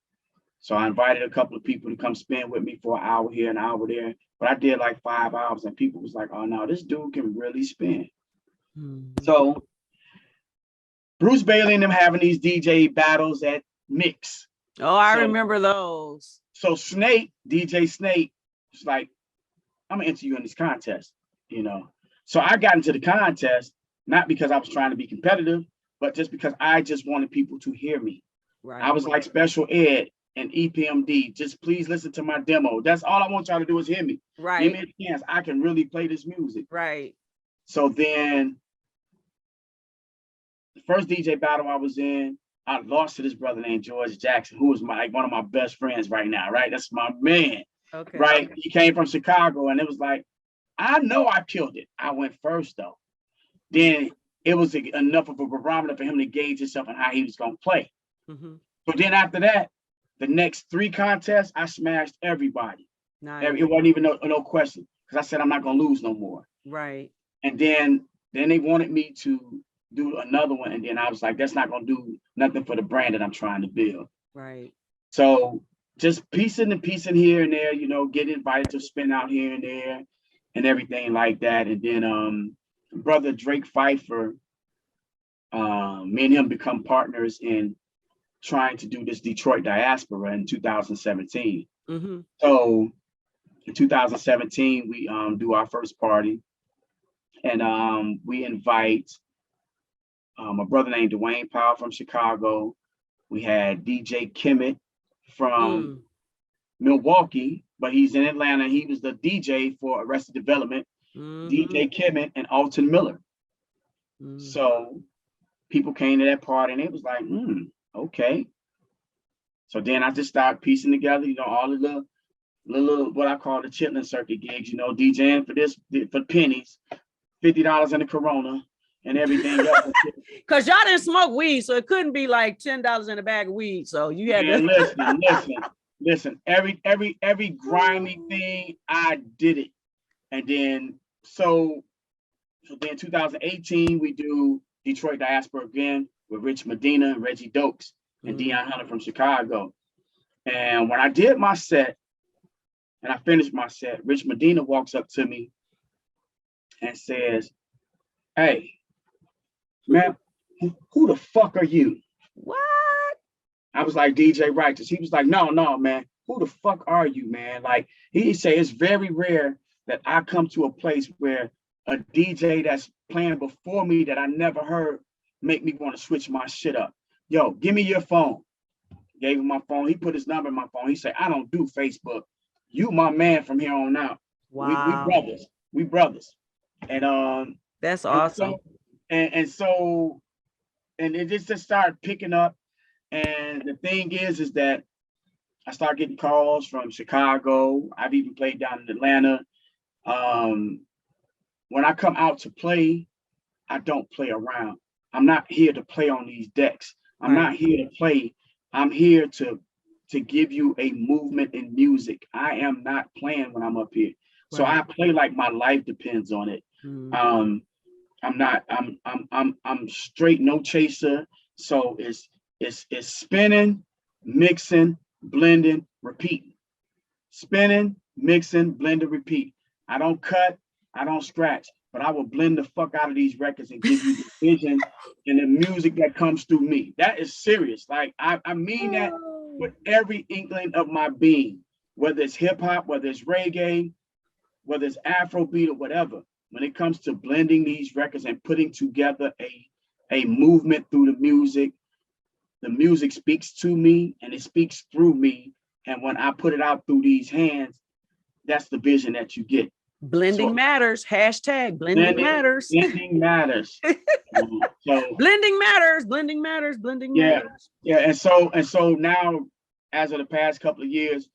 So I invited a couple of people to come spin with me for an hour here, an hour there. But I did like 5 hours, and people was like, "Oh no, this dude can really spin." So Bruce Bailey and them having these DJ battles at Mix. Oh, I remember those. So Snake, DJ Snake, was like, "I'm gonna enter you in this contest," you know. So I got into the contest, not because I was trying to be competitive, but just because I just wanted people to hear me. Right. I was like Special Ed and EPMD. Just please listen to my demo. That's all I want y'all to do is hear me. Right. Give me a chance. I can really play this music. Right. So then the first DJ battle I was in, I lost to this brother named George Jackson, who is one of my best friends right now, right? That's my man. Okay. Right. He came from Chicago, and it was like, I know I killed it. I went first though. Then it was enough of a barometer for him to gauge himself and how he was gonna play. So then after that, the next 3 contests, I smashed everybody. Nice. It wasn't even no question, because I said I'm not gonna lose no more. Right. And then they wanted me to do another one. And then I was like, that's not gonna do nothing for the brand that I'm trying to build. Right. So just piecing here and there, you know, get invited to spin out here and there and everything like that. And then brother Drake Pfeiffer, me and him become partners in trying to do this Detroit diaspora in 2017. Mm-hmm. So in 2017, we do our first party, and we invite a brother named Dwayne Powell from Chicago. We had DJ Kimmett from Milwaukee, but he's in Atlanta. He was the DJ for Arrested Development, DJ Kimmett and Alton Miller. So people came to that party and it was like, okay. So then I just started piecing together, you know, all of the little what I call the chitlin circuit gigs, you know, DJing for pennies, $50 in the Corona and everything else. Because y'all didn't smoke weed, so it couldn't be like $10 in a bag of weed. So you had to listen. Every grimy thing, I did it. And then so then 2018, we do Detroit Diaspora again with Rich Medina and Reggie Dokes and Deion Hunter from Chicago. And when I did my set and I finished my set, Rich Medina walks up to me and says, "Hey, man, who the fuck are you?" What? I was like, "DJ Righteous." He was like, no, man, who the fuck are you, man? Like, he say it's very rare that I come to a place where a DJ that's playing before me that I never heard make me want to switch my shit up. Yo, give me your phone. Gave him my phone. He put his number in my phone. He said, "I don't do Facebook. You my man from here on out." Wow. We brothers. And that's awesome. And it just started picking up. And the thing is that I started getting calls from Chicago. I've even played down in Atlanta. When I come out to play, I don't play around. I'm not here to play on these decks. I'm not here to play. I'm here to give you a movement in music. I am not playing when I'm up here. So I play like my life depends on it. I'm straight, no chaser. So it's spinning, mixing, blending, repeating. Spinning, mixing, blending, repeat. I don't cut, I don't scratch, but I will blend the fuck out of these records and give you the vision and the music that comes through me. That is serious. Like I mean that with every inkling of my being, whether it's hip hop, whether it's reggae, whether it's Afrobeat or whatever. When it comes to blending these records and putting together a movement through the music speaks to me and it speaks through me. And when I put it out through these hands, that's the vision that you get. Blending matters. Hashtag blending matters. Blending matters. Blending matters. Blending matters. Blending matters. Yeah. And so now, as of the past couple of years,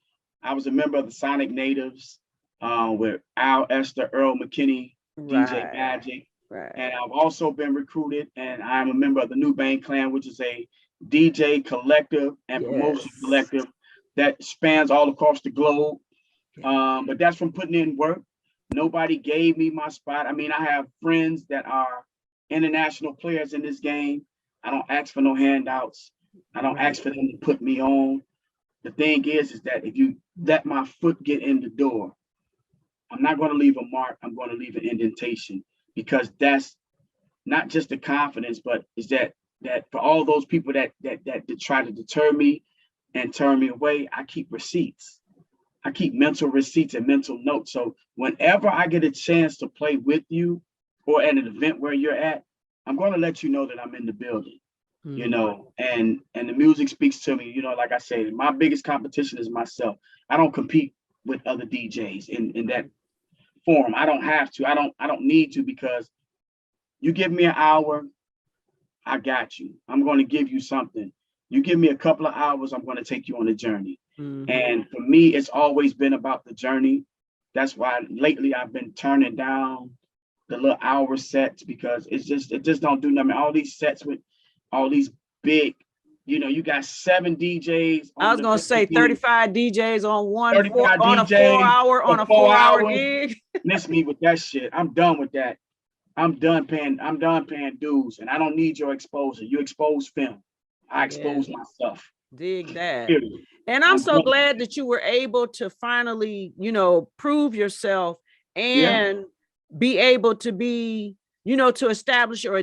I was a member of the Sonic Natives with Al Esther, Earl McKinney, DJ Magic. Right. And I've also been recruited, and I'm a member of the New Bang Clan, which is a DJ collective and promotion collective that spans all across the globe. But that's from putting in work. Nobody gave me my spot. I mean, I have friends that are international players in this game. I don't ask for no handouts. I don't ask for them to put me on. The thing is that if you let my foot get in the door, I'm not going to leave a mark. I'm going to leave an indentation, because that's not just the confidence, but is that for all those people that try to deter me and turn me away, I keep receipts. I keep mental receipts and mental notes. So whenever I get a chance to play with you or at an event where you're at, I'm going to let you know that I'm in the building, you know, and the music speaks to me. You know, like I said, my biggest competition is myself. I don't compete with other DJs in that form. I don't have to. I don't need to, because you give me an hour, I got you. I'm going to give you something. You give me a couple of hours, I'm going to take you on a journey. And for me, it's always been about the journey. That's why lately I've been turning down the little hour sets, because it just don't do nothing. All these sets with all these big, you know, you got 7 DJs. I was gonna say 35 DJs on a 4 hour gig. Miss me with that shit. I'm done with that. I'm done paying dues, and I don't need your exposure. You expose film. I expose myself. Dig that. Period. And I'm so glad that you were able to finally, prove yourself and be able to be, to establish your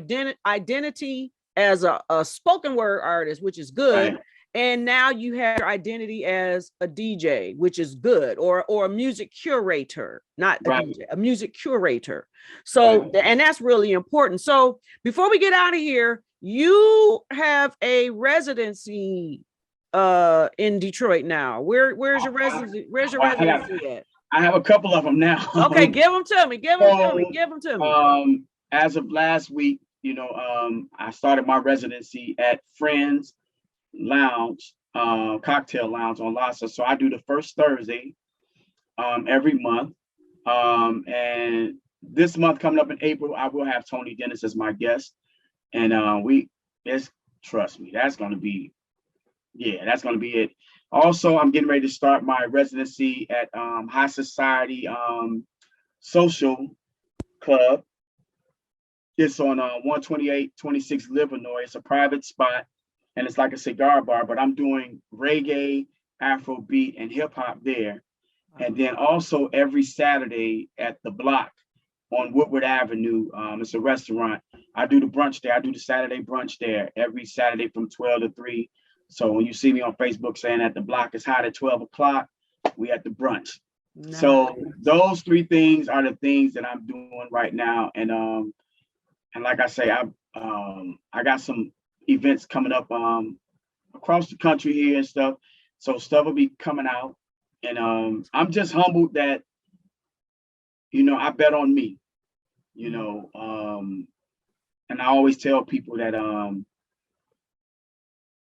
identity as a spoken word artist, which is good. Right. And now you have your identity as a DJ, which is good, or a music curator, not a DJ, a music curator. So, and that's really important. So before we get out of here, you have a residency in Detroit now. Where's your residency? Where's your residency at? I have a couple of them now. Okay, give them to me. Give them to me. As of last week, I started my residency at Friends Lounge, Cocktail Lounge on Lhasa. So I do the first Thursday every month. And this month coming up in April, I will have Tony Dennis as my guest. And trust me, that's going to be it. Also, I'm getting ready to start my residency at High Society Social Club. It's on 12826 Livernois. It's a private spot, and it's like a cigar bar, but I'm doing reggae, Afrobeat, and hip hop there. And then also every Saturday at the Block on Woodward Avenue, it's a restaurant. I do the brunch there. I do the Saturday brunch there every Saturday from 12 to 3. So when you see me on Facebook saying that the Block is hot at 12 o'clock, we at the brunch. Nice. So those three things are the things that I'm doing right now. And like I say, I got some events coming up across the country here and stuff. So stuff will be coming out. And I'm just humbled that, I bet on me, and I always tell people that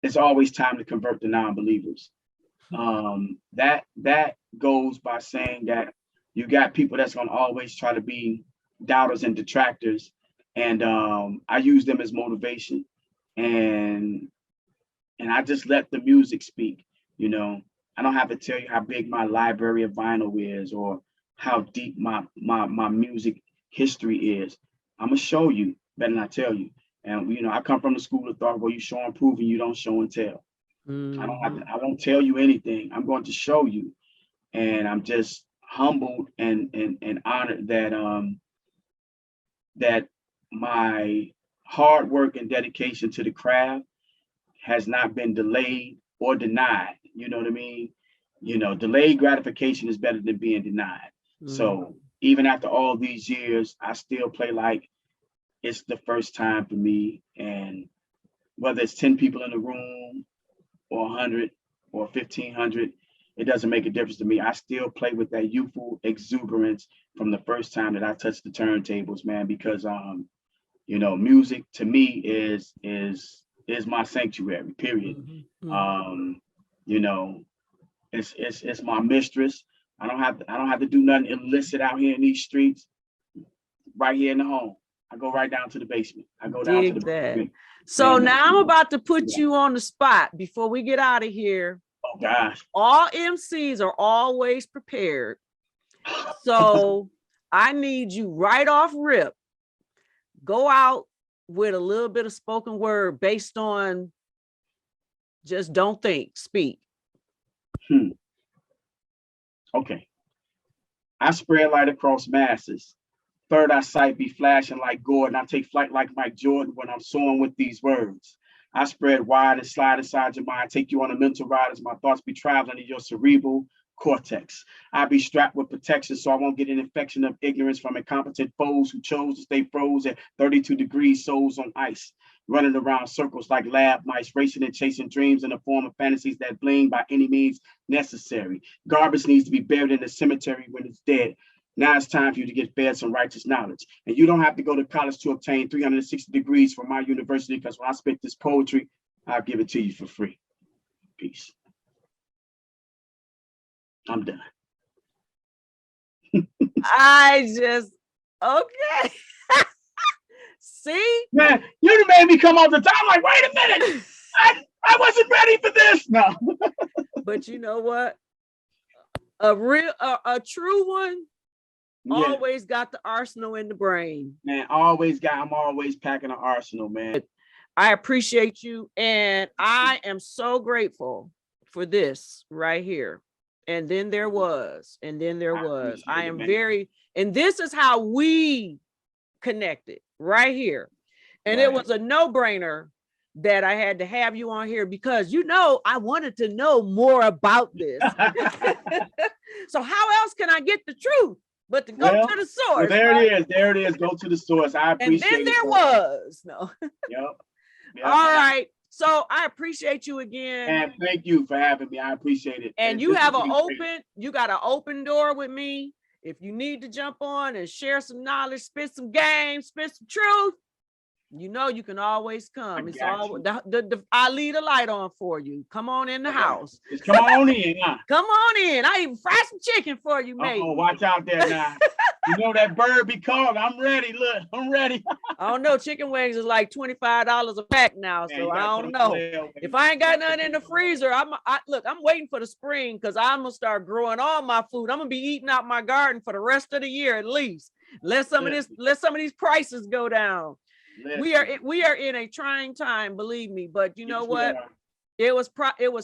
it's always time to convert the non-believers. That goes by saying that you got people that's going to always try to be doubters and detractors. And I use them as motivation, and I just let the music speak. I don't have to tell you how big my library of vinyl is or how deep my music history is. I'm gonna show you better than I tell you. And I come from the school of thought where you show and prove and you don't show and tell. I won't tell you anything. I'm going to show you. And I'm just humbled and honored that my hard work and dedication to the craft has not been delayed or denied. You know what I mean? Delayed gratification is better than being denied. So even after all these years, I still play like it's the first time for me. And whether it's 10 people in the room or 100 or 1,500, it doesn't make a difference to me. I still play with that youthful exuberance from the first time that I touched the turntables, man, because music to me is my sanctuary, period. It's my mistress. I don't have to do nothing illicit out here in these streets. Right here in the home, I go right down to the basement. I go down to the basement. So now I'm about to put you on the spot before we get out of here. Oh gosh! All MCs are always prepared. So I need you right off rip. Go out with a little bit of spoken word based on just don't think, speak. Okay. I spread light across masses. Third eyesight be flashing like Gordon. I take flight like Mike Jordan when I'm soaring with these words. I spread wide and slide inside your mind. Take you on a mental ride as my thoughts be traveling in your cerebral cortex. I be strapped with protection so I won't get an infection of ignorance from incompetent foes who chose to stay froze at 32 degrees, souls on ice, running around circles like lab mice, racing and chasing dreams in the form of fantasies that bling by any means necessary. Garbage needs to be buried in the cemetery when it's dead. Now it's time for you to get fed some righteous knowledge. And you don't have to go to college to obtain 360 degrees from my university, because when I spit this poetry, I'll give it to you for free. Peace. I'm done. Okay. See? Man, you made me come off the top. I'm like, wait a minute. I wasn't ready for this. No. But you know what? A true one Always got the arsenal in the brain. Man, I'm always packing an arsenal, man. I appreciate you. And I am so grateful for this right here. And then there was. I am very, and this is how we connected right here. And it was a no-brainer that I had to have you on here because, I wanted to know more about this. So how else can I get the truth but to go to the source? Well, there it is. Go to the source. I appreciate it. And then there was. No. Yep. All right. So I appreciate you again. And thank you for having me. I appreciate it. And you have you got an open door with me. If you need to jump on and share some knowledge, spit some game, spit some truth, you can always come. It's all I leave the light on for you. Come on in the house. Just come on in. Huh? Come on in. I even fry some chicken for you, mate. Oh, watch out there now. That bird be calling. I'm ready. Look, I'm ready. I don't know. Chicken wings is like $25 a pack now, so I don't know. If I ain't got nothing in the freezer, I'm waiting for the spring because I'm gonna start growing all my food. I'm gonna be eating out my garden for the rest of the year at least. Let some of these prices go down. Listen. We are in a trying time, believe me. But you know what? It was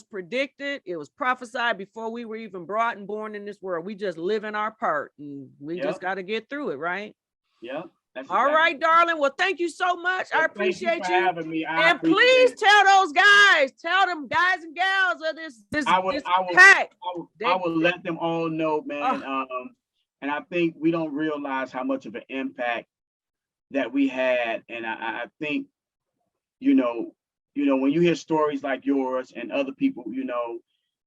predicted. It was prophesied before we were even born in this world. We just live in our part, and we just got to get through it, right? Yeah. All right, darling. Well, thank you so much. I appreciate you. Having me. And please tell those guys, tell them guys and gals of this pack. I will let them all know, man. And I think we don't realize how much of an impact that we had. And I think, when you hear stories like yours and other people,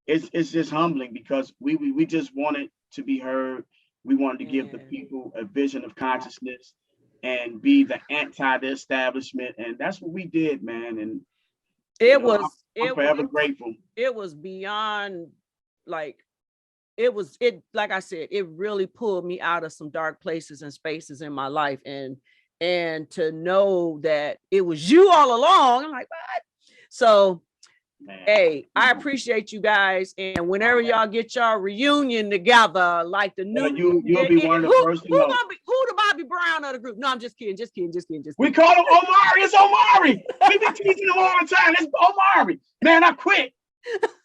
it's just humbling because we just wanted to be heard. We wanted to give the people a vision of consciousness and be the the establishment. And that's what we did, man. And I'm forever grateful. It was beyond like I said, it really pulled me out of some dark places and spaces in my life. And to know that it was you all along, I'm like, what? So, hey, I appreciate you guys. And whenever y'all get y'all reunion together, like the new, you'll be one of the first to know. Who the Bobby Brown of the group? No, I'm just kidding. We call him Omari. It's Omari. We be teasing him all the time. It's Omari. Man, I quit.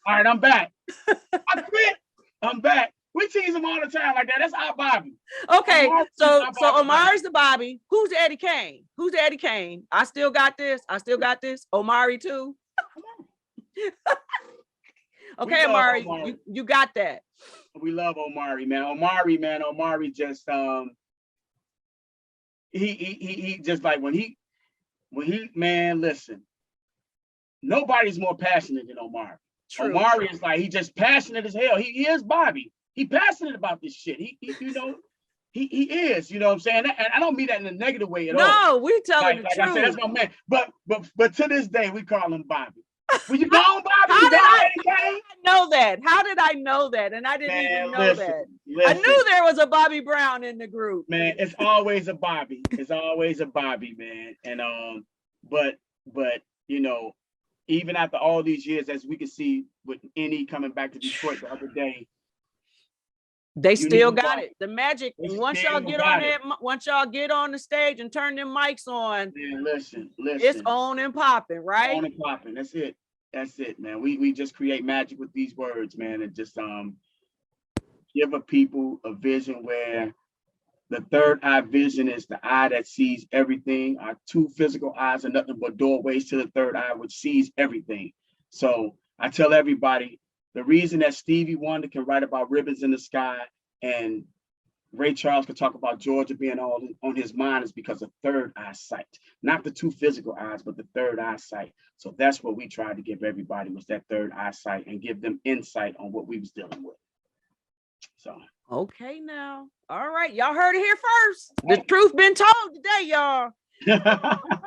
All right, I'm back. I quit. I'm back. We tease him all the time like that. That's our Bobby. Okay, so Omari's the Bobby. Who's the Eddie Kane? I still got this. Omari too. Okay, Omari, you got that. We love Omari, man. Omari just he just like when he man, listen. Nobody's more passionate than Omari. True. Omari is like, he just passionate as hell. He is Bobby. He passionate about this shit. He is, you know what I'm saying? And I don't mean that in a negative way at all. No, we telling the truth. I said, that's my man. But to this day, we call him Bobby. Will you call him Bobby? How did I know that? How did I know that? And I didn't even know that. I knew there was a Bobby Brown in the group. Man, it's always a Bobby. It's always a Bobby, man. And but even after all these years, as we can see with NE coming back to Detroit the other day, they still got it. The magic. Once y'all get on the stage and turn them mics on, man, listen. It's on and popping, right? On and popping. That's it, man. We just create magic with these words, man, and just give a people a vision where the third eye vision is the eye that sees everything. Our two physical eyes are nothing but doorways to the third eye, which sees everything. So I tell everybody, the reason that Stevie Wonder can write about ribbons in the sky and Ray Charles can talk about Georgia being all on his mind is because of third eye sight, not the two physical eyes, but the third eye sight. So that's what we tried to give everybody, was that third eye sight and give them insight on what we was dealing with. So. Okay, now. All right. Y'all heard it here first. The truth been told today, y'all.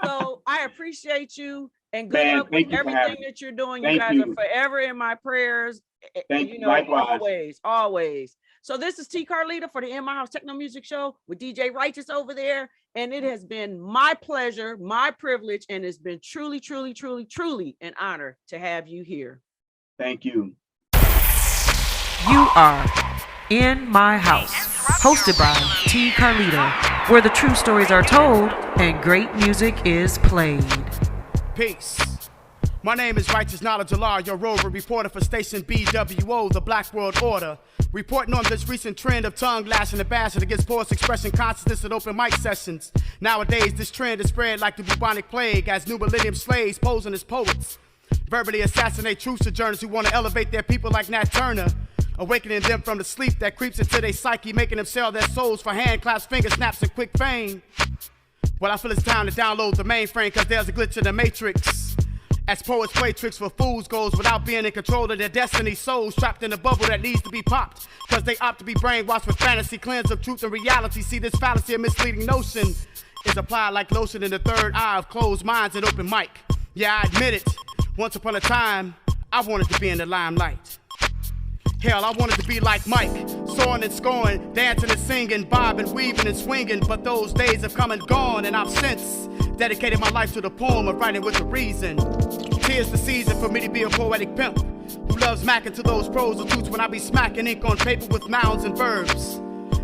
So I appreciate you. And good luck with everything that you're doing. You guys are forever in my prayers. Thank you. Likewise. Always. So this is T. Carlita for the In My House Techno Music Show with DJ Righteous over there. And it has been my pleasure, my privilege, and it's been truly, truly, truly, truly an honor to have you here. Thank you. You are in my house. hosted by T. Carlita, where the true stories are told and great music is played. Peace. My name is Righteous Knowledge Alar, your rover reporter for station BWO, the Black World Order. Reporting on this recent trend of tongue lashing and bashing against poets expressing consciousness at open mic sessions. Nowadays, this trend is spread like the bubonic plague as new millennium slaves posing as poets. Verbally assassinate true sojourners who want to elevate their people like Nat Turner. Awakening them from the sleep that creeps into their psyche, making them sell their souls for hand claps, finger snaps, and quick fame. Well, I feel it's time to download the mainframe, cause there's a glitch in the matrix. As poets play tricks for fools goals without being in control of their destiny, souls trapped in a bubble that needs to be popped, cause they opt to be brainwashed with fantasy, cleanse of truth and reality. See, this fallacy, a misleading notion, is applied like lotion in the third eye of closed minds at open mic. Yeah, I admit it, once upon a time, I wanted to be in the limelight. Hell, I wanted to be like Mike, soaring and scoring, dancing and singing, bobbing, weaving and swinging. But those days have come and gone, and I've since dedicated my life to the poem of writing with a reason. Tis the season for me to be a poetic pimp who loves macking to those prostitutes when I be smacking ink on paper with nouns and verbs,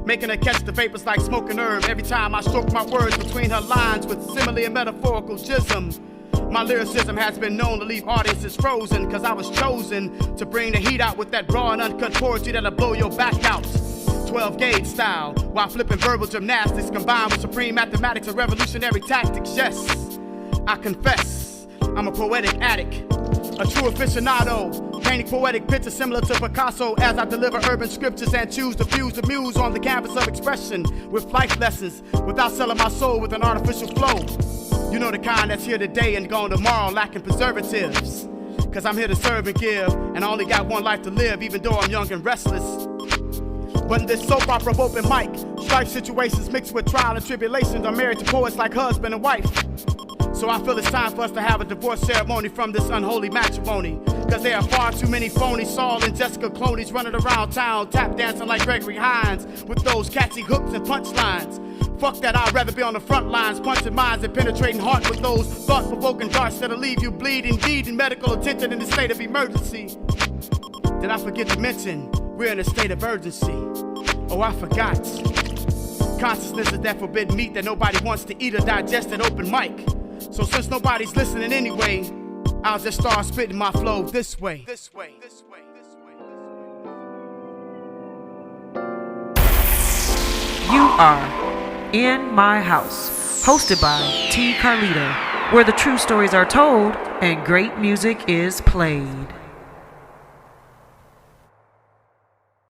making her catch the vapors like smoking herb every time I stroke my words between her lines with simile and metaphorical jism. My lyricism has been known to leave audiences frozen, cause I was chosen to bring the heat out with that raw and uncut poetry that'll blow your back out. 12 gauge style, while flipping verbal gymnastics combined with supreme mathematics and revolutionary tactics. Yes, I confess, I'm a poetic addict, a true aficionado, painting poetic pictures similar to Picasso as I deliver urban scriptures and choose to fuse the muse on the canvas of expression with life lessons without selling my soul with an artificial flow. You know the kind that's here today and gone tomorrow, lacking preservatives. Cause I'm here to serve and give, and I only got one life to live, even though I'm young and restless. But in this soap opera of open mic, strife situations mixed with trial and tribulations, I'm married to poets like husband and wife. So I feel it's time for us to have a divorce ceremony from this unholy matrimony. Cause there are far too many phony Saul and Jessica Cloneys running around town, tap dancing like Gregory Hines, with those catchy hooks and punchlines. Fuck that, I'd rather be on the front lines, punching minds and penetrating heart with those thought-provoking darts that'll leave you bleeding, needing medical attention in a state of emergency. Did I forget to mention, we're in a state of urgency? Oh, I forgot. Consciousness is that forbidden meat that nobody wants to eat or digest at open mic. So since nobody's listening anyway, I'll just start spitting my flow this way. This way, this way, this way, this way. You are In My House, hosted by T. Carlita, where the true stories are told and great music is played.